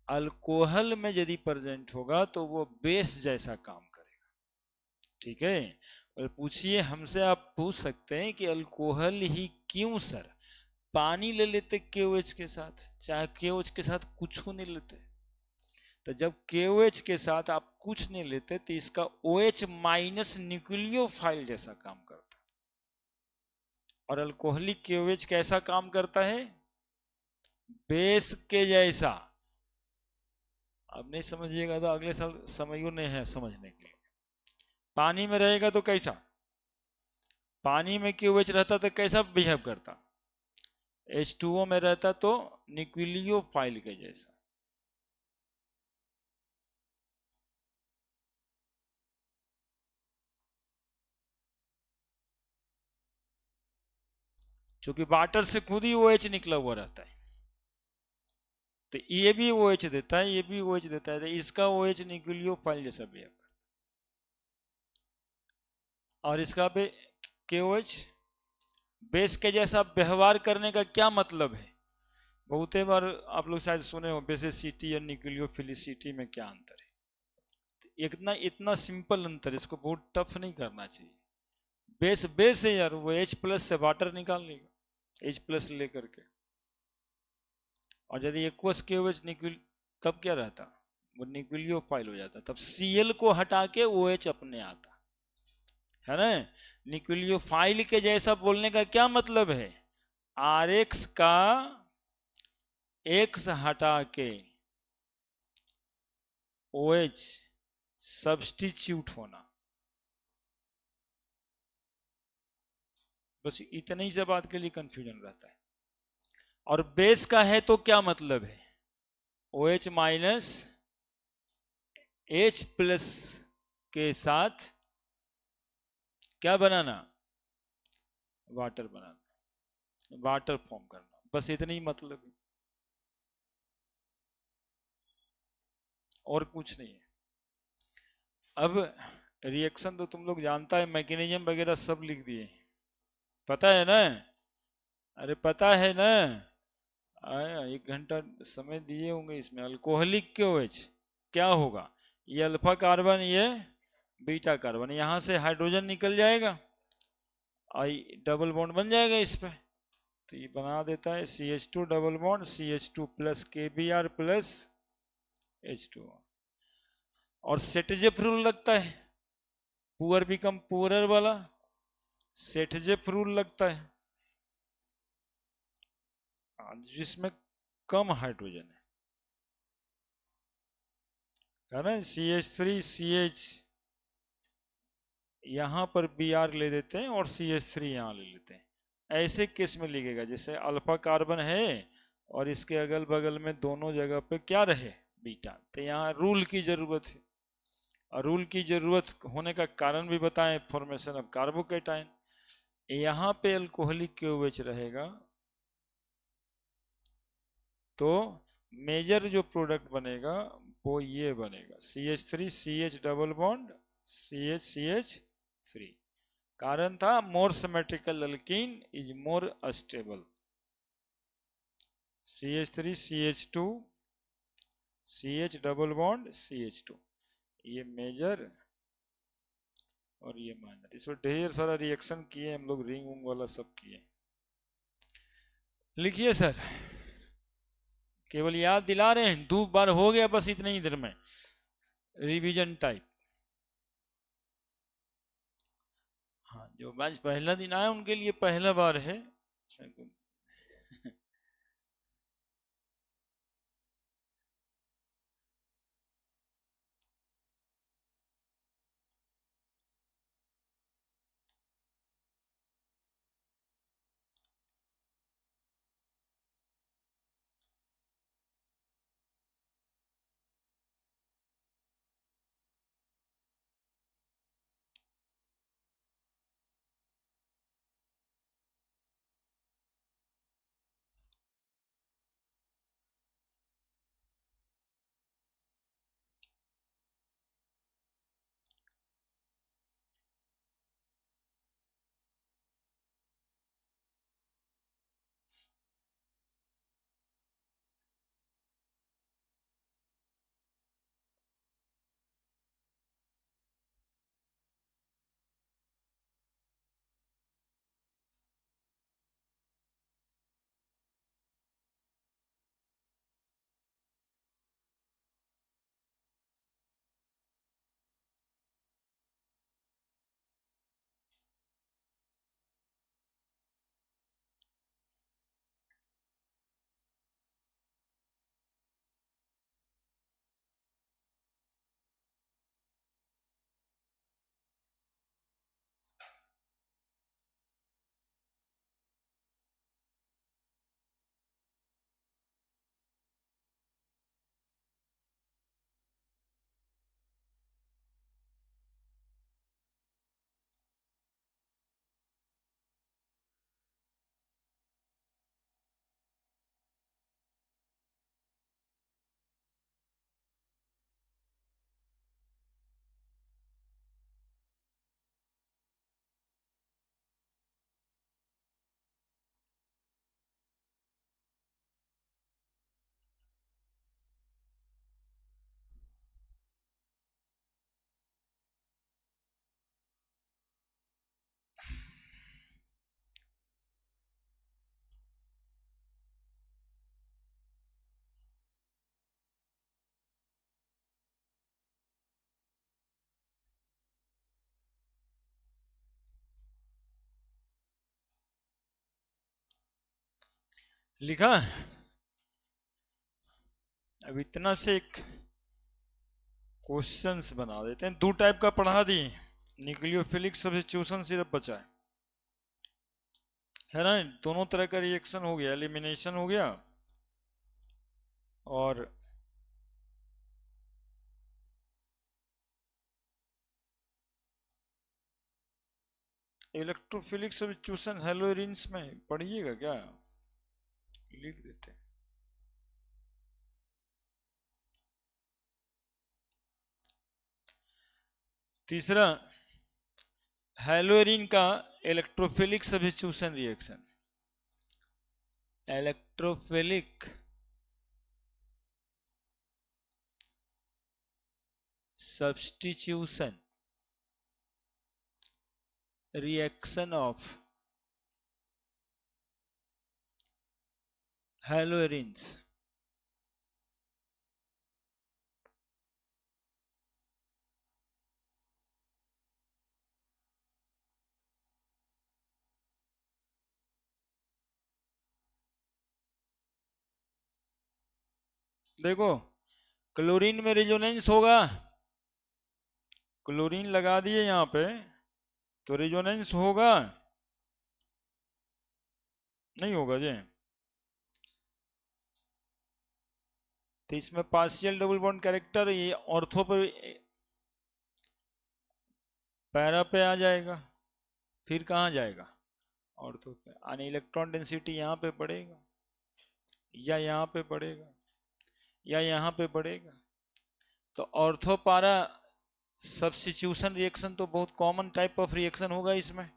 A: अल्कोहल में यदि प्रेजेंट होगा तो वो बेस जैसा काम करेगा, ठीक है। और पूछिए हमसे, आप पूछ सकते हैं कि अल्कोहल ही क्यों सर? पानी ले लेते KOH के साथ, चाहे KOH के साथ कुछ नहीं लेते। तो जब KOH के साथ आप कुछ नहीं लेते तो इसका OH माइनस न्यूक्लियोफाइल जैसा काम करता है। और अल्कोहलिक KOH कैसा काम करता है? बेस के जैसा। अब नहीं समझिएगा तो अगले साल समझो नहीं है समझने के लिए। पानी में रहेगा तो कैसा, पानी में KOH रहता तो कैसा बिहेव करता? H2O में रहता तो न्यूक्लियोफाइल के जैसा। क्योंकि वाटर से खुद ही OH निकला हुआ रहता है, तो ये भी OH देता है, ये भी OH देता है, तो इसका OH न्यूक्लियोफाइल जैसा बिहेव करता है। और इसका भी KOH बेस के जैसा व्यवहार करने का क्या मतलब है? बहुत बार आप लोग शायद सुने हो बेसिसिटी और न्यूक्लियोफिलिसिटी में क्या अंतर है। इतना इतना सिंपल अंतर, इसको बहुत टफ नहीं करना चाहिए। बेस बेस है यार, वो H+ से वाटर निकाल लेगा H+ लेकर के। और यदि एक्वस KOH न्यूक्लियो तब क्या रहता, वो न्यूक्लियोफाइल हो जाता, तब Cl को हटा के OH अपने आता है ना। न्यूक्लियोफाइल के जैसा बोलने का क्या मतलब है? RX का X हटा के OH सब्स्टिट्यूट होना, बस इतने ही से बात के लिए कंफ्यूजन रहता है। और बेस का है तो क्या मतलब है? OH माइनस H+ के साथ क्या बनाना, वाटर बनाना, वाटर फॉर्म करना, बस इतना ही मतलब है, और कुछ नहीं है। अब रिएक्शन तो तुम लोग जानता है, मैकेनिज्म वगैरह सब लिख दिए, पता है ना? अरे पता है ना? आया 1 घंटा समय दिए होंगे इसमें। अल्कोहलिक के OH क्या होगा? ये अल्फा कार्बन, ये बीटा कार्बन, यहाँ से हाइड्रोजन निकल जाएगा, आई डबल बॉन्ड बन जाएगा इस पे, तो ये बना देता है CH2 double bond, CH2 plus KBr plus H2। और सेटजेफ रूल लगता है, पुअर बिकम पुअरर वाला सेटजेफ रूल लगता जिसमें कम हाइड्रोजन है ना। CH3CH यहाँ पर Br ले देते हैं और CH3 यहाँ ले लेते हैं। ऐसे केस में लिखेगा जैसे अल्फा कार्बन है और इसके अगल बगल में दोनों जगह पे क्या रहे, बीटा, तो यहाँ रूल की जरूरत है। और रूल की जरूरत होने का कारण भी बताएं, फॉर्मेशन ऑफ कार्बोकेटाइन। यहाँ पे अल्कोहलिक KOH रहेगा तो मेजर जो प्रोडक्ट बनेगा वो ये बनेगा CH3CH डबल बॉन्ड CH3। कारण था more symmetrical alkene is more stable. CH3CH2 CH double bond CH2, ये मेजर और ये माइनर। इसमें ढेर सारा रिएक्शन किए हम लोग, रिंग उंग वाला सब किए। लिखिए सर, केवल याद दिला रहे हैं, 2 बार हो गया बस इतने ही देर में, रिवीजन टाइप। हाँ, जो बैच पहला दिन आया उनके लिए पहला बार है। लिखा। अब इतना से एक क्वेश्चंस बना देते हैं। 2 टाइप का पढ़ा दिए, न्यूक्लियोफिलिक सब्स्टिट्यूशन सिर्फ बचा है ना। दोनों तरह का रिएक्शन हो गया, एलिमिनेशन हो गया और इलेक्ट्रोफिलिक सब्स्टिट्यूशन हेलोरिन्स में पढ़िएगा क्या, लिख देते हैं। तीसरा, हेलोरीन का electrophilic substitution reaction. Electrophilic substitution reaction of haloarenes. देखो, क्लोरीन में रेजोनेंस होगा, क्लोरीन लगा दिए यहां पे तो रेजोनेंस होगा, नहीं होगा जी। तो इसमें पार्शियल डबल बॉन्ड कैरेक्टर ये ऑर्थो पर, पैरा पे आ जाएगा, फिर कहाँ जाएगा, ऑर्थो पे। यानी इलेक्ट्रॉन डेंसिटी यहाँ पे पड़ेगा, या यहाँ पे पड़ेगा, या यहाँ पे पड़ेगा। तो ऑर्थो पारा सब्स्टिट्यूशन रिएक्शन तो बहुत कॉमन टाइप ऑफ रिएक्शन होगा इसमें।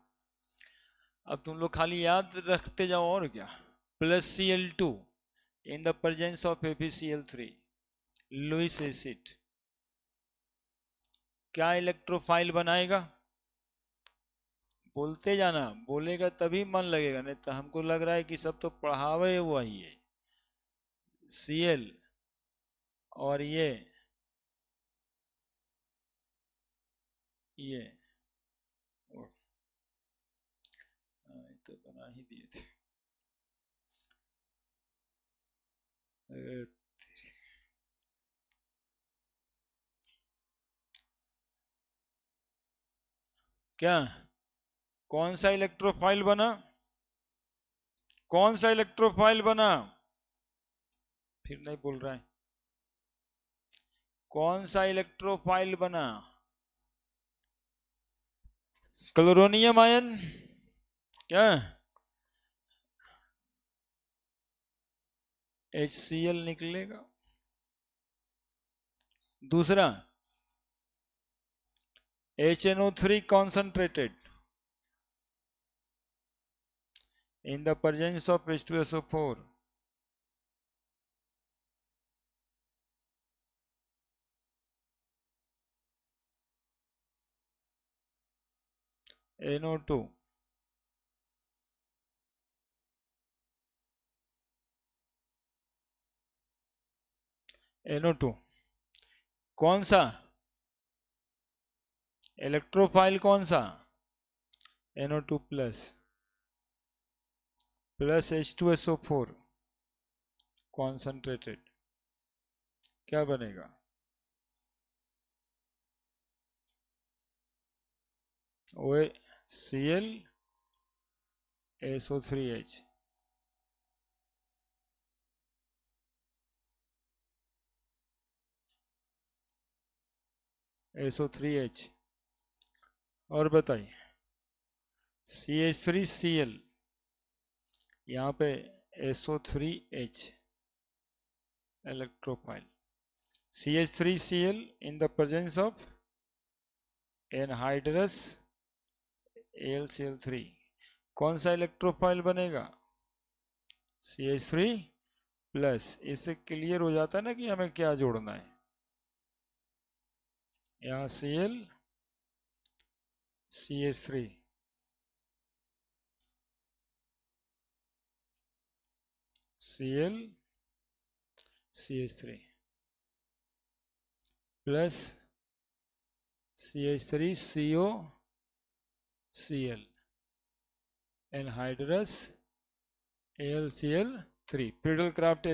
A: अब तुम लोग खाली याद रखते जाओ और क्या। Plus Cl2 in the presence of FeCl3, Lewis acid क्या इलेक्ट्रोफाइल बनाएगा? बोलते जाना, बोलेगा तभी मन लगेगा, नहीं तो हमको लग रहा है कि सब तो पढ़ावे हुआ ही है। Cl और ये तो बना ही दिए थे। क्या, कौन सा इलेक्ट्रोफाइल बना, कौन सा इलेक्ट्रोफाइल बना, फिर नहीं बोल रहा है, कौन सा इलेक्ट्रोफाइल बना? Chloronium ion. क्या, HCl निकलेगा। दूसरा, HNO3 concentrated in the presence of H2SO4, NO2, NO2 कौन सा इलेक्ट्रोफाइल, कौन सा? NO2 plus plus H2SO4 concentrated, क्या बनेगा? Cl SO3H, SO3H। और बताइए, CH3Cl, यहाँ पे SO3H electrophile, CH3Cl in the presence of anhydrous AlCl3, कौन सा इलेक्ट्रोफाइल बनेगा? CH3 plus. इससे क्लियर हो जाता है ना कि हमें क्या जोड़ना है। यहाँ Cl CH3 Cl CH3 plus CH3 CO Cl anhydrous AlCl3, Friedel Crafts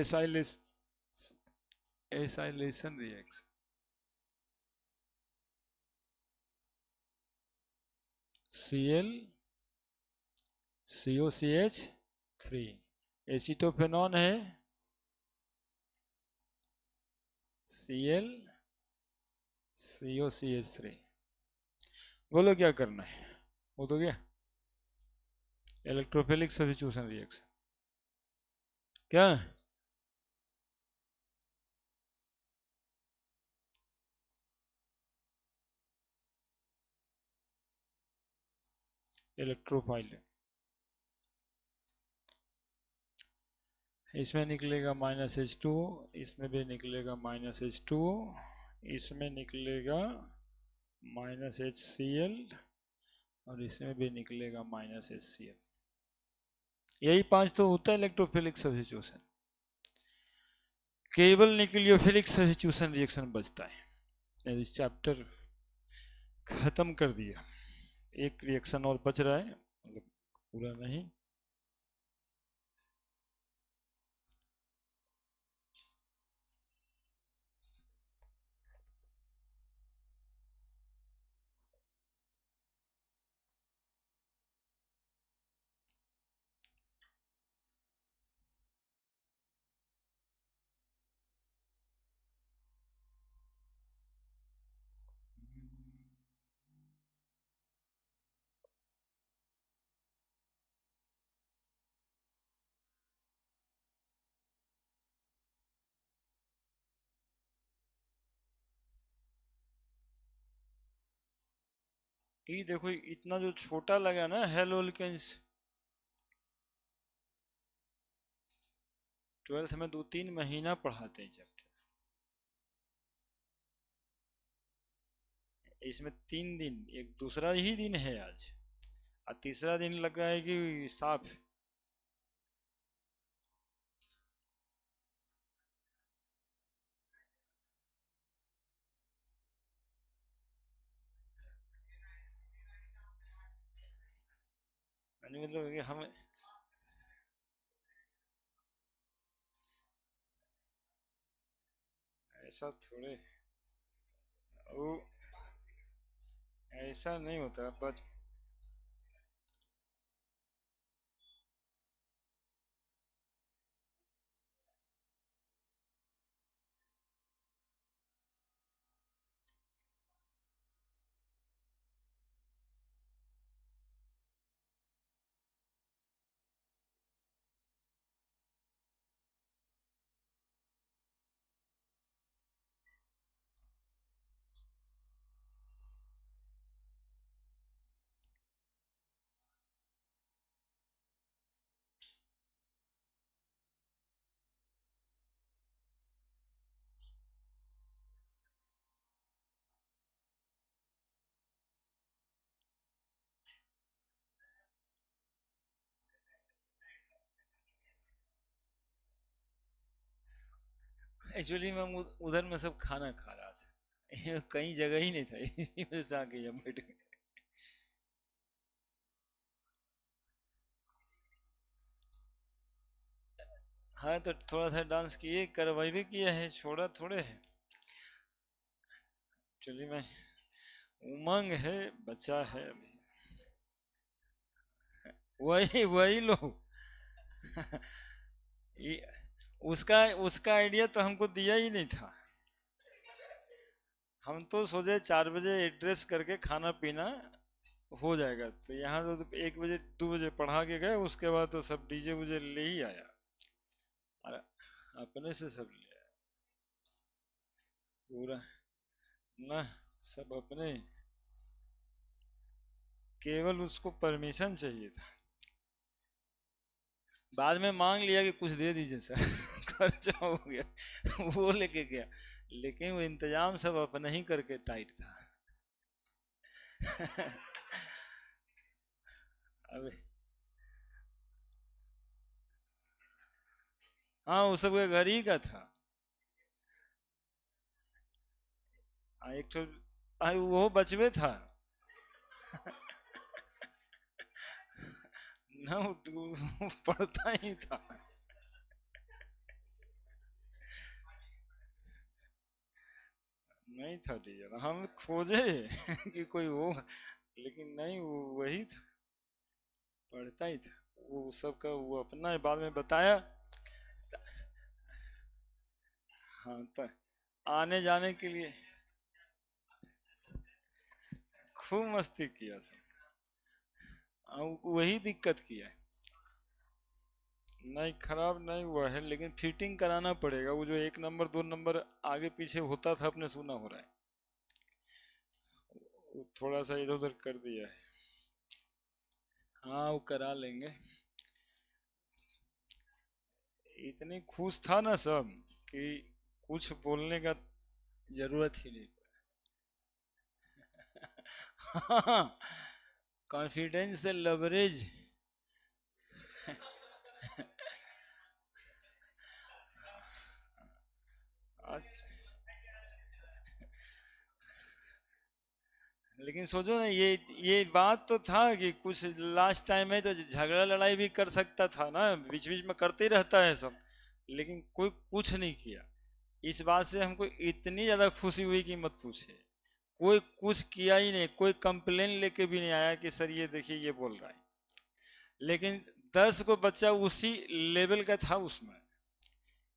A: acylation reaction. Cl COCH3 acetophenone है, Cl COCH3। बोलो क्या करना है, वो तो क्या इलेक्ट्रोफिलिक सब्स्टिट्यूशन रिएक्शन। क्या, इलेक्ट्रोफाइल है। इसमें निकलेगा -H2, इसमें भी निकलेगा -H2, इसमें निकलेगा -HCl और इसमें भी निकलेगा -HCl। यही 5 तो होता है इलेक्ट्रोफिलिक सब्स्टिट्यूशन। केवल न्यूक्लियोफिलिक सब्स्टिट्यूशन रिएक्शन बचता है। इस चैप्टर खत्म कर दिया। एक रिएक्शन और बच रहा है, मतलब पूरा नहीं। ये देखो इतना जो छोटा लगा ना हेलोल्केन्स, 12th में 2-3 महीना पढ़ाते हैं चैप्टर, इसमें 3 दिन, एक दूसरा ही दिन है आज और तीसरा दिन लग रहा है कि साफ। मतलब कि हम ऐसा थोड़े, वो ऐसा नहीं होता बट एक्चुअली मैं उधर में सब खाना खा रहा था कहीं जगह ही नहीं था इसी वजह से आके यहाँ बैठ गए। हाँ तो थोड़ा सा डांस किए, कार्रवाई भी किया है, छोड़ा थोड़े है। एक्चुअली मैं उमंग है, बच्चा है अभी, वही वही लो ये- उसका उसका आइडिया तो हमको दिया ही नहीं था। हम तो सोचे 4 बजे एड्रेस करके खाना पीना हो जाएगा, तो यहाँ तो 1 बजे 2 बजे पढ़ा के गए, उसके बाद तो सब डीजे उजे ले ही आया और अपने से सब ले आया पूरा ना, सब अपने, केवल उसको परमिशन चाहिए था। बाद में मांग लिया कि कुछ दे दीजिए सर खर्चा हो गया वो लेके गया, लेकिन वो इंतजाम सब अपना ही करके टाइट था अबे हाँ वो सब घर ही का था। एक तो वो बचवे था ना, वो पढ़ता ही था। नहीं था टीचर, हम खोजे कि कोई हो, लेकिन नहीं वो वही था, पढ़ता ही था। वो सबका वो अपना बाद में बताया। हाँ तो आने जाने के लिए खूब मस्ती किया सब। वही दिक्कत किया है। नहीं खराब नहीं हुआ है, लेकिन फिटिंग कराना पड़ेगा, वो जो 1 नंबर 2 नंबर आगे पीछे होता था अपने सुना हो रहा है, वो थोड़ा सा इधर उधर कर दिया है। हाँ वो करा लेंगे। इतनी खुश था ना सब कि कुछ बोलने का जरूरत ही नहीं। हाँ, कॉन्फिडेंस से लवरेज। लेकिन सोचो ना, ये बात तो था कि कुछ लास्ट टाइम है तो झगड़ा लड़ाई भी कर सकता था ना, बीच बीच में करते ही रहता है सब, लेकिन कोई कुछ नहीं किया। इस बात से हमको इतनी ज्यादा खुशी हुई कि मत पूछे। कोई कुछ किया ही नहीं, कोई कंप्लेन लेके भी नहीं आया कि सर ये देखिए ये बोल रहा है। लेकिन 10 को बच्चा उसी लेवल का था उसमें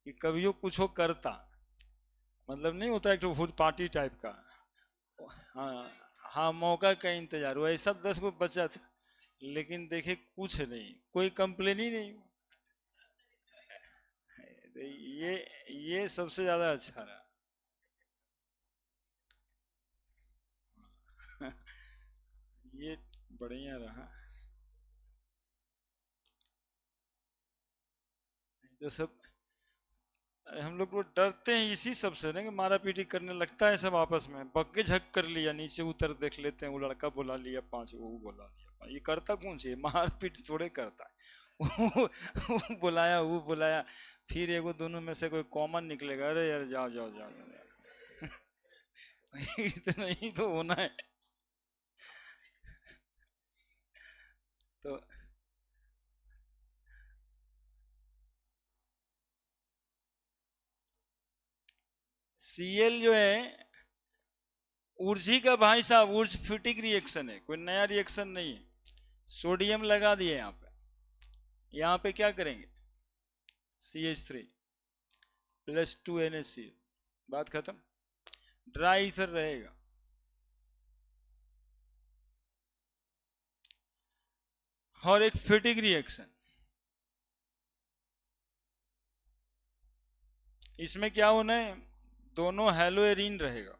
A: कि कभी वो कुछ हो करता, मतलब नहीं होता एक तो भूत पार्टी टाइप का। हाँ, हाँ मौका का इंतजार हुआ, ऐसा 10 को बचा था। लेकिन देखे कुछ नहीं, कोई कंप्लेन ही नहीं। ये ये सबसे ज्यादा अच्छा रहा। ये बढ़िया रहा। तो सब, अरे हम लोग को डरते हैं इसी सब से ना कि मारा पीटी करने लगता है सब आपस में, बग्गे झक कर लिया, नीचे उतर देख लेते हैं, वो लड़का बुला लिया पांच, वो बुला लिया, ये करता कौन सी है? मार पीट थोड़े करता है। वो बुलाया, वो बुलाया, फिर एगो दोनों में से कोई कॉमन निकलेगा, अरे यार जाओ जाओ जाओ, जाओ। इतना ही तो होना है। तो सीएल जो है, ऊर्जी का भाई साहब, ऊर्ज फिटिक रिएक्शन है, कोई नया रिएक्शन नहीं है। सोडियम लगा दिए यहाँ पे, यहाँ पे क्या करेंगे, CH3 + 2 NaCl, बात खत्म। ड्राई ईथर रहेगा। और एक फिटिक रिएक्शन, इसमें क्या होना है, दोनों हेलोएरिन रहेगा।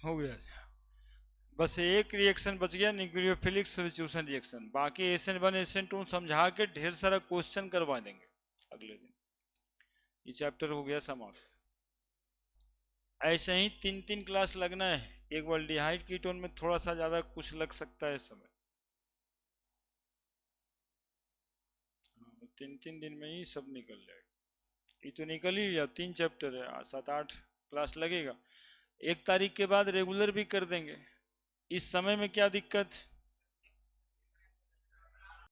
A: हो गया, बस एक रिएक्शन बच गया, न्यूक्लियोफिलिक सब्स्टिट्यूशन रिएक्शन। बाकी SN1 SN2 समझा के ढेर सारा क्वेश्चन करवा देंगे अगले दिन। ये चैप्टर हो गया समाप्त। ऐसे ही 3 3 क्लास लगना है। एक वाल्डिहाइड कीटोन में थोड़ा सा ज्यादा कुछ लग सकता है समय। 3 3 दिन में ही सब निकल जाएगा। ये तो निकल ही गया, 3 चैप्टर है, 7 8 क्लास लगेगा। 1 तारीख के बाद रेगुलर भी कर देंगे। इस समय में क्या दिक्कत,